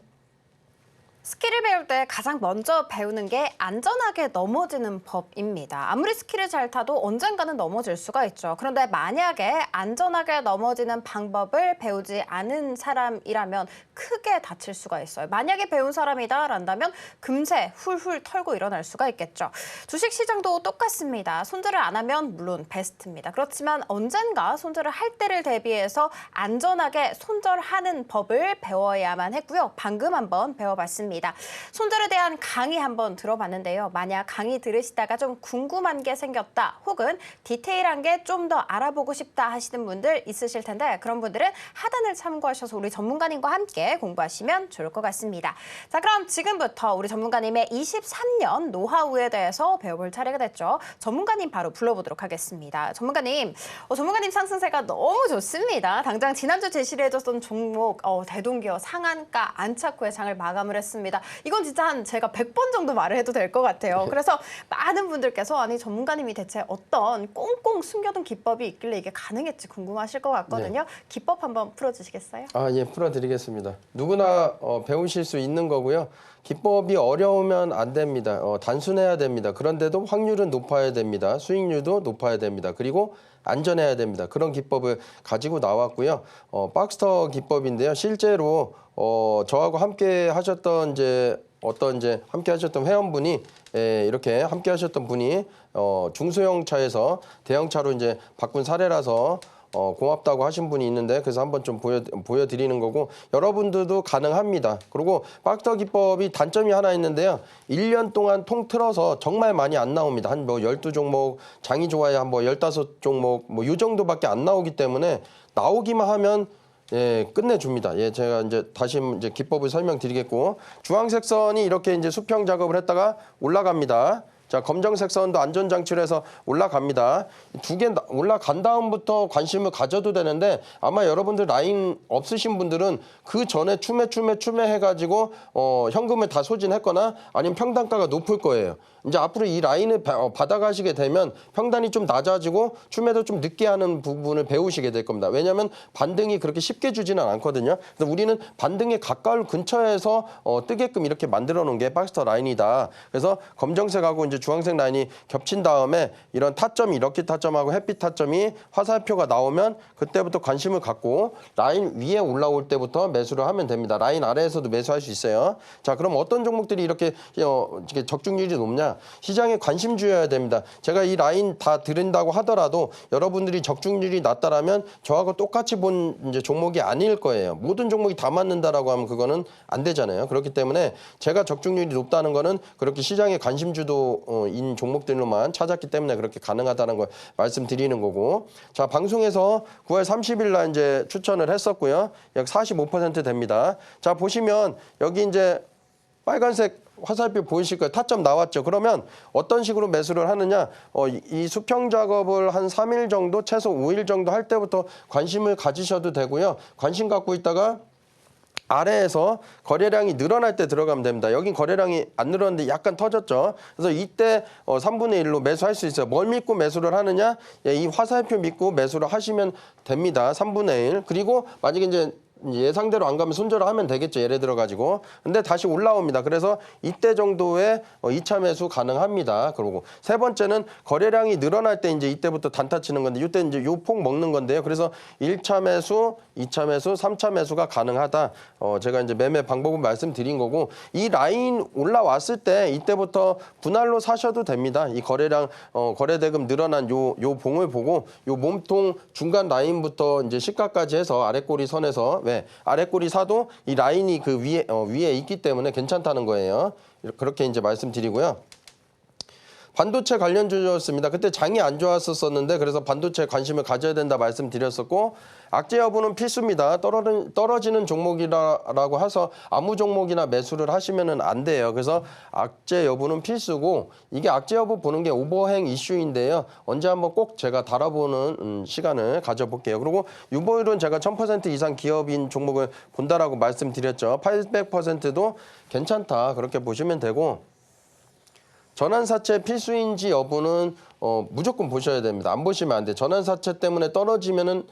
스킬을 배울 때 가장 먼저 배우는 게 안전하게 넘어지는 법입니다. 아무리 스킬을 잘 타도 언젠가는 넘어질 수가 있죠. 그런데 만약에 안전하게 넘어지는 방법을 배우지 않은 사람이라면 크게 다칠 수가 있어요. 만약에 배운 사람이다란다면 금세 훌훌 털고 일어날 수가 있겠죠. 주식시장도 똑같습니다. 손절을 안 하면 물론 베스트입니다. 그렇지만 언젠가 손절을 할 때를 대비해서 안전하게 손절하는 법을 배워야만 했고요. 방금 한번 배워봤습니다. 손절에 대한 강의 한번 들어봤는데요. 만약 강의 들으시다가 좀 궁금한 게 생겼다 혹은 디테일한 게 좀 더 알아보고 싶다 하시는 분들 있으실 텐데 그런 분들은 하단을 참고하셔서 우리 전문가님과 함께 공부하시면 좋을 것 같습니다. 자, 그럼 지금부터 우리 전문가님의 23년 노하우에 대해서 배워볼 차례가 됐죠. 전문가님 바로 불러보도록 하겠습니다. 전문가님 상승세가 너무 좋습니다. 당장 지난주 제시를 해줬던 종목 대동기업 상한가 안착후에 장을 마감을 했습니다. 알겠습니다. 이건 진짜 한 제가 100번 정도 말을 해도 될 것 같아요. 그래서 많은 분들께서 아니 전문가님이 대체 어떤 꽁꽁 숨겨둔 기법이 있길래 이게 가능했지 궁금하실 것 같거든요. 기법 한번 풀어주시겠어요? 예, 풀어드리겠습니다. 누구나 배우실 수 있는 거고요. 기법이 어려우면 안 됩니다. 단순해야 됩니다. 그런데도 확률은 높아야 됩니다. 수익률도 높아야 됩니다. 그리고 안전해야 됩니다. 그런 기법을 가지고 나왔고요. 박스터 기법인데요. 실제로 저하고 함께 하셨던 함께 하셨던 회원분이 이렇게 함께 하셨던 분이 중소형 차에서 대형 차로 이제 바꾼 사례라서 고맙다고 하신 분이 있는데 그래서 한번 좀 보여드리는 거고 여러분들도 가능합니다. 그리고 박스터 기법이 단점이 하나 있는데요. 1년 동안 통틀어서 정말 많이 안 나옵니다. 한 12종목, 장이 좋아야 한 15종목 이 정도밖에 안 나오기 때문에 나오기만 하면 끝내줍니다. 제가 이제 다시 기법을 설명드리겠고 주황색 선이 이렇게 이제 수평 작업을 했다가 올라갑니다. 자, 검정색 선도 안전장치를 해서 올라갑니다. 두 개 올라간 다음부터 관심을 가져도 되는데 아마 여러분들 라인 없으신 분들은 그 전에 추매 해가지고 현금을 다 소진했거나 아니면 평단가가 높을 거예요. 이제 앞으로 이 라인을 받아가시게 되면 평단이 좀 낮아지고 추매도 좀 늦게 하는 부분을 배우시게 될 겁니다. 왜냐하면 반등이 그렇게 쉽게 주지는 않거든요. 그래서 우리는 반등에 가까운 근처에서 뜨게끔 이렇게 만들어 놓은 게 박스터 라인이다. 그래서 검정색하고 이제 주황색 라인이 겹친 다음에 이런 타점이 이렇게 타점하고 햇빛 타점이 화살표가 나오면 그때부터 관심을 갖고 라인 위에 올라올 때부터 매수를 하면 됩니다. 라인 아래에서도 매수할 수 있어요. 자, 그럼 어떤 종목들이 이렇게 적중률이 높냐? 시장에 관심주여야 됩니다. 제가 이 라인 다 드린다고 하더라도 여러분들이 적중률이 낮다라면 저하고 똑같이 본 이제 종목이 아닐 거예요. 모든 종목이 다 맞는다라고 하면 그거는 안 되잖아요. 그렇기 때문에 제가 적중률이 높다는 거는 그렇게 시장에 관심주도인 종목들로만 찾았기 때문에 그렇게 가능하다는 걸 말씀드리는 거고. 자, 방송에서 9월 30일 날 이제 추천을 했었고요. 약 45% 됩니다. 자, 보시면 여기 이제 빨간색 화살표 보이실 거예요. 타점 나왔죠. 그러면 어떤 식으로 매수를 하느냐. 이 수평 작업을 한 3일 정도, 최소 5일 정도 할 때부터 관심을 가지셔도 되고요. 관심 갖고 있다가 아래에서 거래량이 늘어날 때 들어가면 됩니다. 여긴 거래량이 안 늘었는데 약간 터졌죠. 그래서 이때 3분의 1로 매수할 수 있어요. 뭘 믿고 매수를 하느냐. 이 화살표 믿고 매수를 하시면 됩니다. 3분의 1. 그리고 만약에 이제 예상대로 안 가면 손절을 하면 되겠죠. 예를 들어 가지고. 근데 다시 올라옵니다. 그래서 이때 정도의 2차 매수 가능합니다. 그리고 세 번째는 거래량이 늘어날 때 이제 이때부터 단타 치는 건데 이때 이제 요 폭 먹는 건데요. 그래서 1차 매수, 2차 매수, 3차 매수가 가능하다. 제가 이제 매매 방법을 말씀드린 거고 이 라인 올라왔을 때 이때부터 분할로 사셔도 됩니다. 이 거래량 거래대금 늘어난 요 봉을 보고 요 몸통 중간 라인부터 이제 시가까지 해서 아래꼬리 선에서 아래꼬리 사도 이 라인이 그 위에 있기 때문에 괜찮다는 거예요. 그렇게 이제 말씀드리고요. 반도체 관련주였습니다. 그때 장이 안 좋았었는데 그래서 반도체 관심을 가져야 된다 말씀드렸었고 악재 여부는 필수입니다. 떨어지는 종목이라고 해서 아무 종목이나 매수를 하시면은 안 돼요. 그래서 악재 여부는 필수고 이게 악재 여부 보는 게 오버행 이슈인데요. 언제 한번 꼭 제가 다뤄보는 시간을 가져볼게요. 그리고 유보율은 제가 1000% 이상 기업인 종목을 본다라고 말씀드렸죠. 800%도 괜찮다 그렇게 보시면 되고 전환사채 필수인지 여부는 무조건 보셔야 됩니다. 안 보시면 안 돼요. 전환사채 때문에 떨어지면은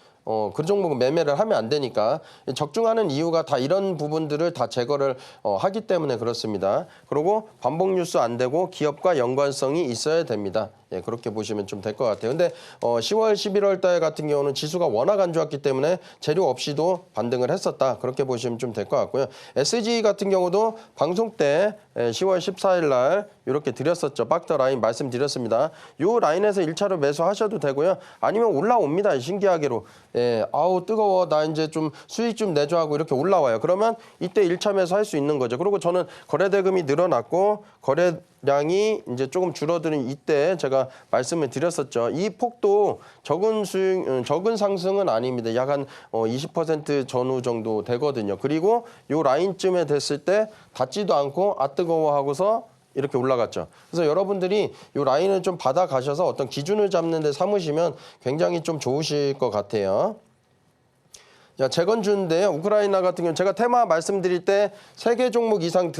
그 종목은 매매를 하면 안 되니까 적중하는 이유가 다 이런 부분들을 다 제거를 하기 때문에 그렇습니다. 그리고 반복 뉴스 안 되고 기업과 연관성이 있어야 됩니다. 그렇게 보시면 좀 될 것 같아요. 근데 10월, 11월 달 같은 경우는 지수가 워낙 안 좋았기 때문에 재료 없이도 반등을 했었다. 그렇게 보시면 좀 될 것 같고요. SG 같은 경우도 방송 때 10월 14일 날 이렇게 드렸었죠. 박스터 라인 말씀드렸습니다. 이 라인에서 1차로 매수하셔도 되고요. 아니면 올라옵니다. 신기하게로. 아우 뜨거워. 나 이제 좀 수익 좀 내줘 하고 이렇게 올라와요. 그러면 이때 1차 매수할 수 있는 거죠. 그리고 저는 거래대금이 늘어났고 거래량이 이제 조금 줄어드는 이때 제가 말씀을 드렸었죠. 이 폭도 적은 상승은 아닙니다. 약 한 20% 전후 정도 되거든요. 그리고 요 라인쯤에 됐을 때 닿지도 않고 아 뜨거워 하고서 이렇게 올라갔죠. 그래서 여러분들이 이 라인을 좀 받아가셔서 어떤 기준을 잡는 데 삼으시면 굉장히 좀 좋으실 것 같아요. 자, 재건주인데요. 우크라이나 같은 경우는 제가 테마 말씀드릴 때 3개 종목 이상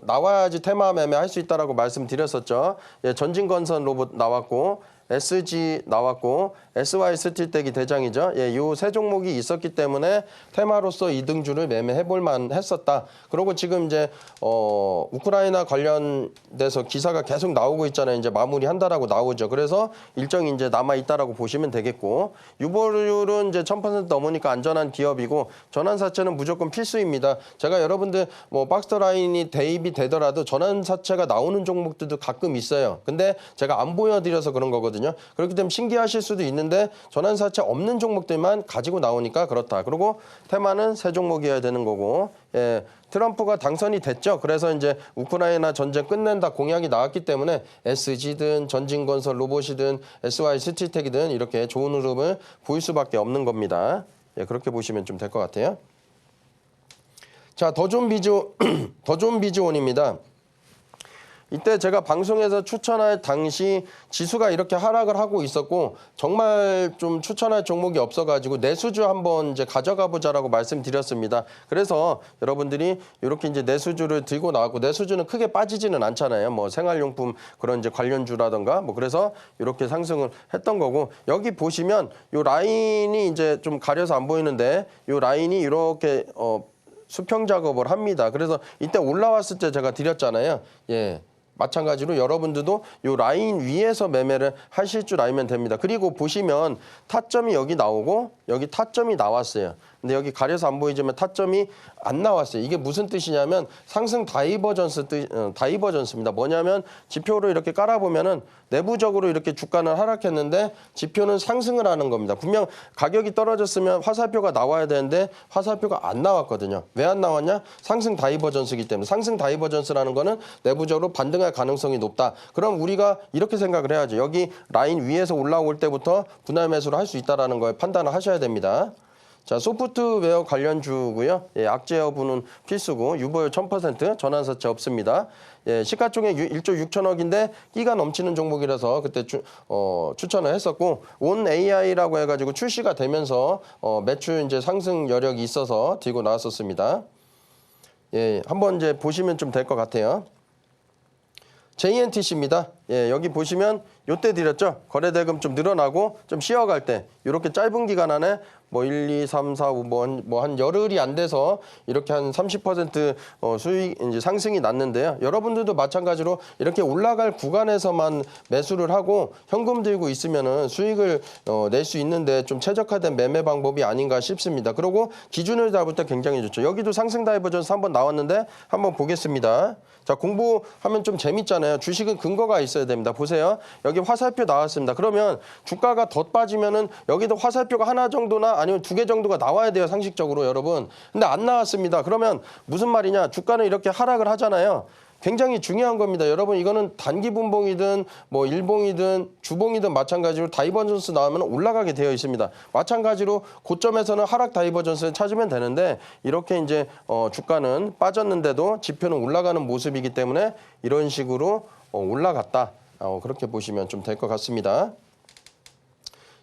나와야지 테마 매매할 수 있다라고 말씀드렸었죠. 예, 전진건설 로봇 나왔고 SG 나왔고 SY 스틸텍이 대장이죠. 예, 요 3종목이 있었기 때문에 테마로서 이등주를 매매해 볼 만했었다. 그리고 지금 이제 우크라이나 관련돼서 기사가 계속 나오고 있잖아요. 이제 마무리한다라고 나오죠. 그래서 일정이 이제 남아 있다라고 보시면 되겠고, 유보율은 이제 1000% 넘으니까 안전한 기업이고 전환사채는 무조건 필수입니다. 제가 여러분들 뭐 박스라인이 대입이 되더라도 전환사채가 나오는 종목들도 가끔 있어요. 근데 제가 안 보여드려서 그런 거거든요. 그렇기 때문에 신기하실 수도 있는데 전환사채 없는 종목들만 가지고 나오니까 그렇다. 그리고 테마는 3종목이어야 되는 거고, 예, 트럼프가 당선이 됐죠. 그래서 이제 우크라이나 전쟁 끝낸다 공약이 나왔기 때문에 SG든 전진건설 로봇이든 SY 스틸텍이든 이렇게 좋은 흐름을 보일 수밖에 없는 겁니다. 예, 그렇게 보시면 좀 될 것 같아요. 자, 더 좋은 비즈온입니다. 이때 제가 방송에서 추천할 당시 지수가 이렇게 하락을 하고 있었고 정말 좀 추천할 종목이 없어가지고 내수주 한번 이제 가져가 보자라고 말씀드렸습니다. 그래서 여러분들이 이렇게 이제 내수주를 들고 나왔고, 내수주는 크게 빠지지는 않잖아요. 뭐 생활용품 그런 이제 관련주라던가 뭐, 그래서 이렇게 상승을 했던 거고, 여기 보시면 요 라인이 이제 좀 가려서 안 보이는데 요 라인이 이렇게 수평 작업을 합니다. 그래서 이때 올라왔을 때 제가 드렸잖아요. 예. 마찬가지로 여러분들도 이 라인 위에서 매매를 하실 줄 알면 됩니다. 그리고 보시면 타점이 여기 나오고 여기 타점이 나왔어요. 근데 여기 가려서 안 보이지만 타점이 안 나왔어요. 이게 무슨 뜻이냐면 상승 다이버전스입니다. 뭐냐면 지표로 이렇게 깔아보면은 내부적으로 이렇게 주가는 하락했는데 지표는 상승을 하는 겁니다. 분명 가격이 떨어졌으면 화살표가 나와야 되는데 화살표가 안 나왔거든요. 왜 안 나왔냐? 상승 다이버전스이기 때문에. 상승 다이버전스라는 거는 내부적으로 반등할 가능성이 높다. 그럼 우리가 이렇게 생각을 해야죠. 여기 라인 위에서 올라올 때부터 분할 매수를 할 수 있다는 걸 판단을 하셔야 됩니다. 자, 소프트웨어 관련주고요. 예, 악재 여부는 필수고 유보율 1000%, 전환사채 없습니다. 예, 시가총액 1조 6천억인데 끼가 넘치는 종목이라서 그때 추천을 했었고, 온 AI라고 해가지고 출시가 되면서 매출 이제 상승 여력이 있어서 들고 나왔었습니다. 예, 한번 이제 보시면 좀 될 것 같아요. JNTC입니다. 예, 여기 보시면 요때 드렸죠. 거래대금 좀 늘어나고 좀 쉬어갈 때 이렇게 짧은 기간 안에 뭐 1, 2, 3, 4, 5 뭐 한 열흘이 안 돼서 이렇게 한 30% 수익 이제 상승이 났는데요. 여러분들도 마찬가지로 이렇게 올라갈 구간에서만 매수를 하고 현금 들고 있으면은 수익을 낼 수 있는데 좀 최적화된 매매 방법이 아닌가 싶습니다. 그리고 기준을 잡을 때 굉장히 좋죠. 여기도 상승 다이버전스 한번 나왔는데 한번 보겠습니다. 자, 공부하면 좀 재밌잖아요. 주식은 근거가 있어야 됩니다. 보세요. 여기 화살표 나왔습니다. 그러면 주가가 더 빠지면은 여기도 화살표가 하나 정도나 아니면 2개 정도가 나와야 돼요. 상식적으로 여러분. 근데 안 나왔습니다. 그러면 무슨 말이냐? 주가는 이렇게 하락을 하잖아요. 굉장히 중요한 겁니다. 여러분, 이거는 단기 분봉이든 뭐 일봉이든 주봉이든 마찬가지로 다이버전스 나오면 올라가게 되어 있습니다. 마찬가지로 고점에서는 하락 다이버전스를 찾으면 되는데 이렇게 이제 주가는 빠졌는데도 지표는 올라가는 모습이기 때문에 이런 식으로 올라갔다. 그렇게 보시면 좀 될 것 같습니다.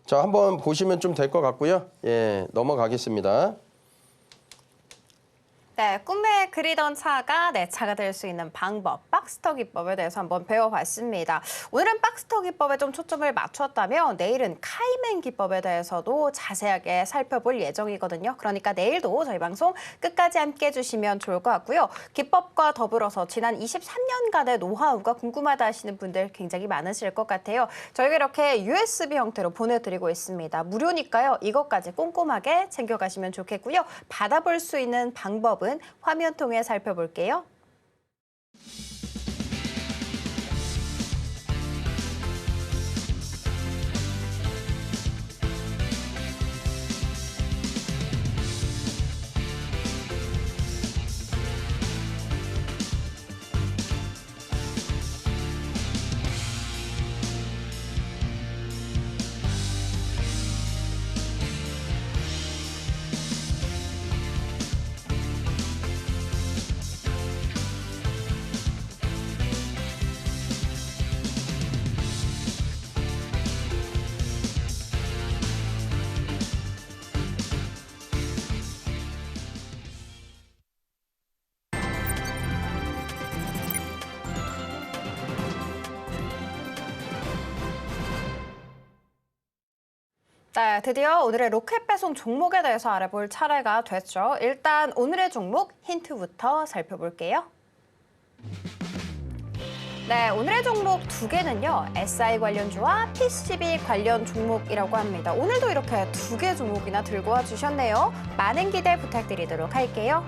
자, 한번 보시면 좀 될 것 같고요. 예, 넘어가겠습니다. 네, 꿈에 그리던 차가 내 차가 될 수 있는 방법, 박스터 기법에 대해서 한번 배워봤습니다. 오늘은 박스터 기법에 좀 초점을 맞췄다면 내일은 카이맨 기법에 대해서도 자세하게 살펴볼 예정이거든요. 그러니까 내일도 저희 방송 끝까지 함께 해주시면 좋을 것 같고요. 기법과 더불어서 지난 23년간의 노하우가 궁금하다 하시는 분들 굉장히 많으실 것 같아요. 저희가 이렇게 USB 형태로 보내드리고 있습니다. 무료니까요. 이것까지 꼼꼼하게 챙겨가시면 좋겠고요. 받아볼 수 있는 방법은 화면 통해 살펴볼게요. 네, 드디어 오늘의 로켓 배송 종목에 대해서 알아볼 차례가 됐죠. 일단 오늘의 종목 힌트부터 살펴볼게요. 네, 오늘의 종목 두 개는요, SI 관련주와 PCB 관련 종목이라고 합니다. 오늘도 이렇게 두 개 종목이나 들고 와주셨네요. 많은 기대 부탁드리도록 할게요.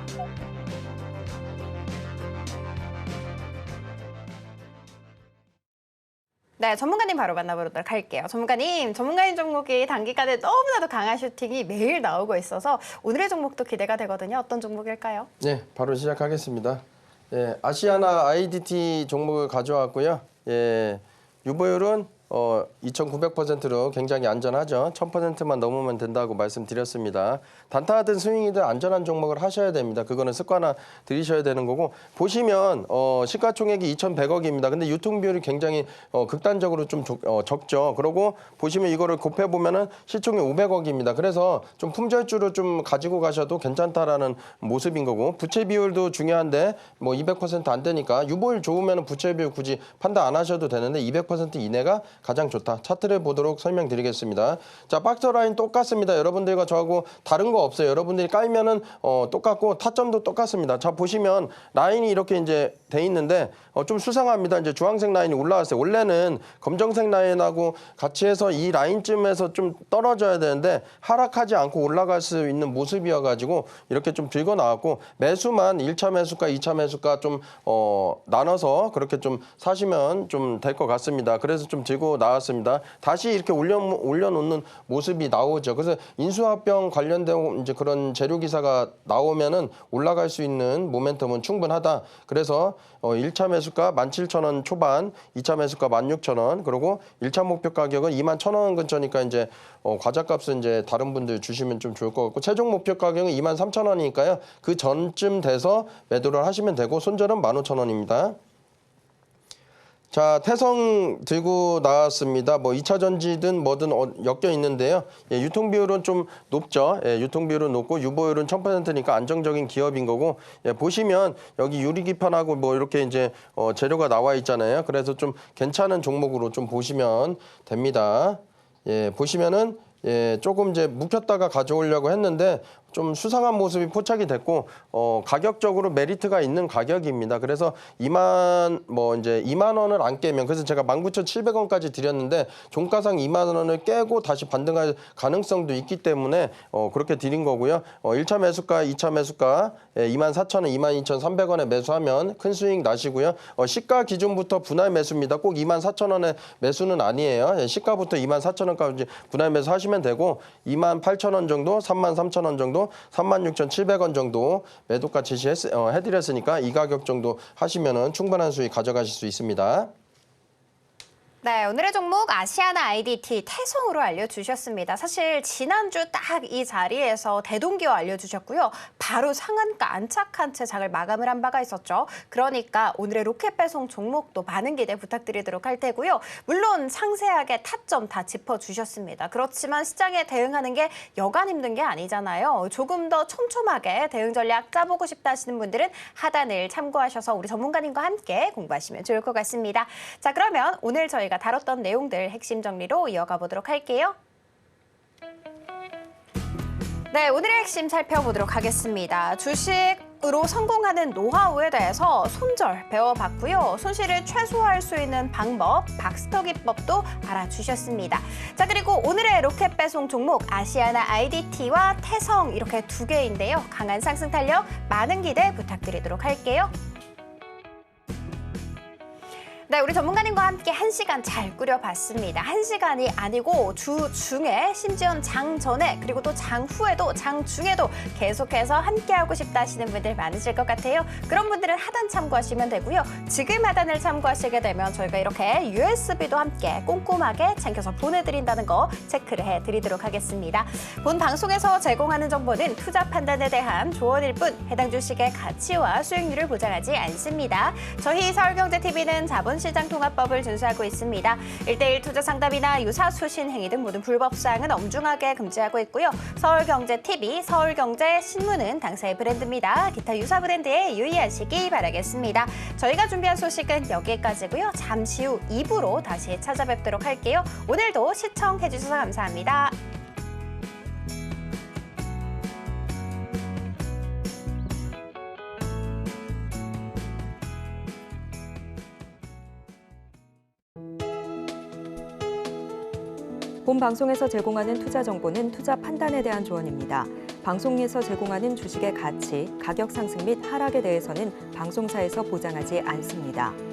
네, 전문가님 바로 만나보도록 할게요. 전문가님 종목이 단기간에 너무나도 강한 슈팅이 매일 나오고 있어서 오늘의 종목도 기대가 되거든요. 어떤 종목일까요? 네, 바로 시작하겠습니다. 예, 아시아나 IDT 종목을 가져왔고요. 예, 유보율은 2,900%로 굉장히 안전하죠. 1,000%만 넘으면 된다고 말씀드렸습니다. 단타든 스윙이든 안전한 종목을 하셔야 됩니다. 그거는 습관화 들이셔야 되는 거고, 보시면 시가총액이 2,100억입니다. 근데 유통비율이 굉장히 극단적으로 좀 적죠. 그리고 보시면 이거를 곱해보면은 시총이 500억입니다. 그래서 좀 품절주로 좀 가지고 가셔도 괜찮다라는 모습인 거고, 부채 비율도 중요한데 뭐 200% 안 되니까 유보율 좋으면 부채 비율 굳이 판단 안 하셔도 되는데 200% 이내가 가장 좋다. 차트를 보도록 설명드리겠습니다. 자, 박스 라인 똑같습니다. 여러분들과 저하고 다른 거 없어요. 여러분들이 깔면은 똑같고 타점도 똑같습니다. 자, 보시면 라인이 이렇게 이제 돼 있는데 좀 수상합니다. 이제 주황색 라인이 올라왔어요. 원래는 검정색 라인하고 같이 해서 이 라인쯤에서 좀 떨어져야 되는데 하락하지 않고 올라갈 수 있는 모습이어가지고 이렇게 좀 들고 나왔고, 매수만 1차 매수가, 2차 매수가 좀 나눠서 그렇게 좀 사시면 좀 될 것 같습니다. 그래서 좀 들고 나왔습니다. 다시 이렇게 올려놓는 모습이 나오죠. 그래서 인수합병 관련된 이제 그런 재료 기사가 나오면은 올라갈 수 있는 모멘텀은 충분하다. 그래서 1차 매수가 17,000원 초반, 2차 매수가 16,000원, 그리고 1차 목표 가격은 21,000원 근처니까 이제 과자값은 이제 다른 분들 주시면 좀 좋을 것 같고, 최종 목표 가격은 23,000원이니까요. 그 전쯤 돼서 매도를 하시면 되고, 손절은 15,000원입니다. 자, 태성 들고 나왔습니다. 뭐 2차 전지든 뭐든 엮여 있는데요. 예, 유통 비율은 좀 높죠. 예, 유통 비율은 높고 유보율은 1000%니까 안정적인 기업인 거고, 예, 보시면 여기 유리기판하고 뭐 이렇게 이제 재료가 나와 있잖아요. 그래서 좀 괜찮은 종목으로 좀 보시면 됩니다. 예, 보시면은 예, 조금 이제 묵혔다가 가져오려고 했는데 좀 수상한 모습이 포착이 됐고, 가격적으로 메리트가 있는 가격입니다. 그래서 2만 원을 안 깨면, 그래서 제가 19,700원까지 드렸는데 종가상 2만 원을 깨고 다시 반등할 가능성도 있기 때문에 그렇게 드린 거고요. 1차 매수가, 2차 매수가 24,000원, 22,300원에 매수하면 큰 수익 나시고요. 시가 기준부터 분할 매수입니다. 꼭 24,000원의 매수는 아니에요. 예, 시가부터 24,000원까지 분할 매수하시면 되고, 28,000원 정도, 33,000원 정도, 36,700원 정도 매도가 제시해드렸으니까 이 가격 정도 하시면은 충분한 수익 가져가실 수 있습니다. 네, 오늘의 종목 아시아나 IDT 태성으로 알려주셨습니다. 사실 지난주 딱 이 자리에서 대동기화 알려주셨고요. 바로 상한가 안착한 채 장을 마감을 한 바가 있었죠. 그러니까 오늘의 로켓 배송 종목도 많은 기대 부탁드리도록 할 테고요. 물론 상세하게 타점 다 짚어주셨습니다. 그렇지만 시장에 대응하는 게 여간 힘든 게 아니잖아요. 조금 더 촘촘하게 대응 전략 짜보고 싶다 하시는 분들은 하단을 참고하셔서 우리 전문가님과 함께 공부하시면 좋을 것 같습니다. 자, 그러면 오늘 저희가 다뤘던 내용들 핵심 정리로 이어가 보도록 할게요. 네, 오늘의 핵심 살펴보도록 하겠습니다. 주식으로 성공하는 노하우에 대해서 손절 배워봤고요. 손실을 최소화할 수 있는 방법, 박스터 기법도 알아주셨습니다. 자, 그리고 오늘의 로켓 배송 종목 아시아나 IDT와 태성 이렇게 두 개인데요. 강한 상승 탄력, 많은 기대 부탁드리도록 할게요. 네, 우리 전문가님과 함께 1시간 잘 꾸려봤습니다. 1시간이 아니고 주 중에, 심지어는 장 전에, 그리고 또 장 후에도, 장 중에도 계속해서 함께하고 싶다 하시는 분들 많으실 것 같아요. 그런 분들은 하단 참고하시면 되고요. 지금 하단을 참고하시게 되면 저희가 이렇게 USB도 함께 꼼꼼하게 챙겨서 보내드린다는 거 체크를 해드리도록 하겠습니다. 본 방송에서 제공하는 정보는 투자 판단에 대한 조언일 뿐 해당 주식의 가치와 수익률을 보장하지 않습니다. 저희 서울경제TV는 자본시장통합법을 준수하고 있습니다. 1:1 투자 상담이나 유사수신 행위 등 모든 불법사항은 엄중하게 금지하고 있고요. 서울경제TV, 서울경제신문은 당사의 브랜드입니다. 기타 유사 브랜드에 유의하시기 바라겠습니다. 저희가 준비한 소식은 여기까지고요. 잠시 후 2부로 다시 찾아뵙도록 할게요. 오늘도 시청해주셔서 감사합니다. 본 방송에서 제공하는 투자 정보는 투자 판단에 대한 조언입니다. 방송에서 제공하는 주식의 가치, 가격 상승 및 하락에 대해서는 방송사에서 보장하지 않습니다.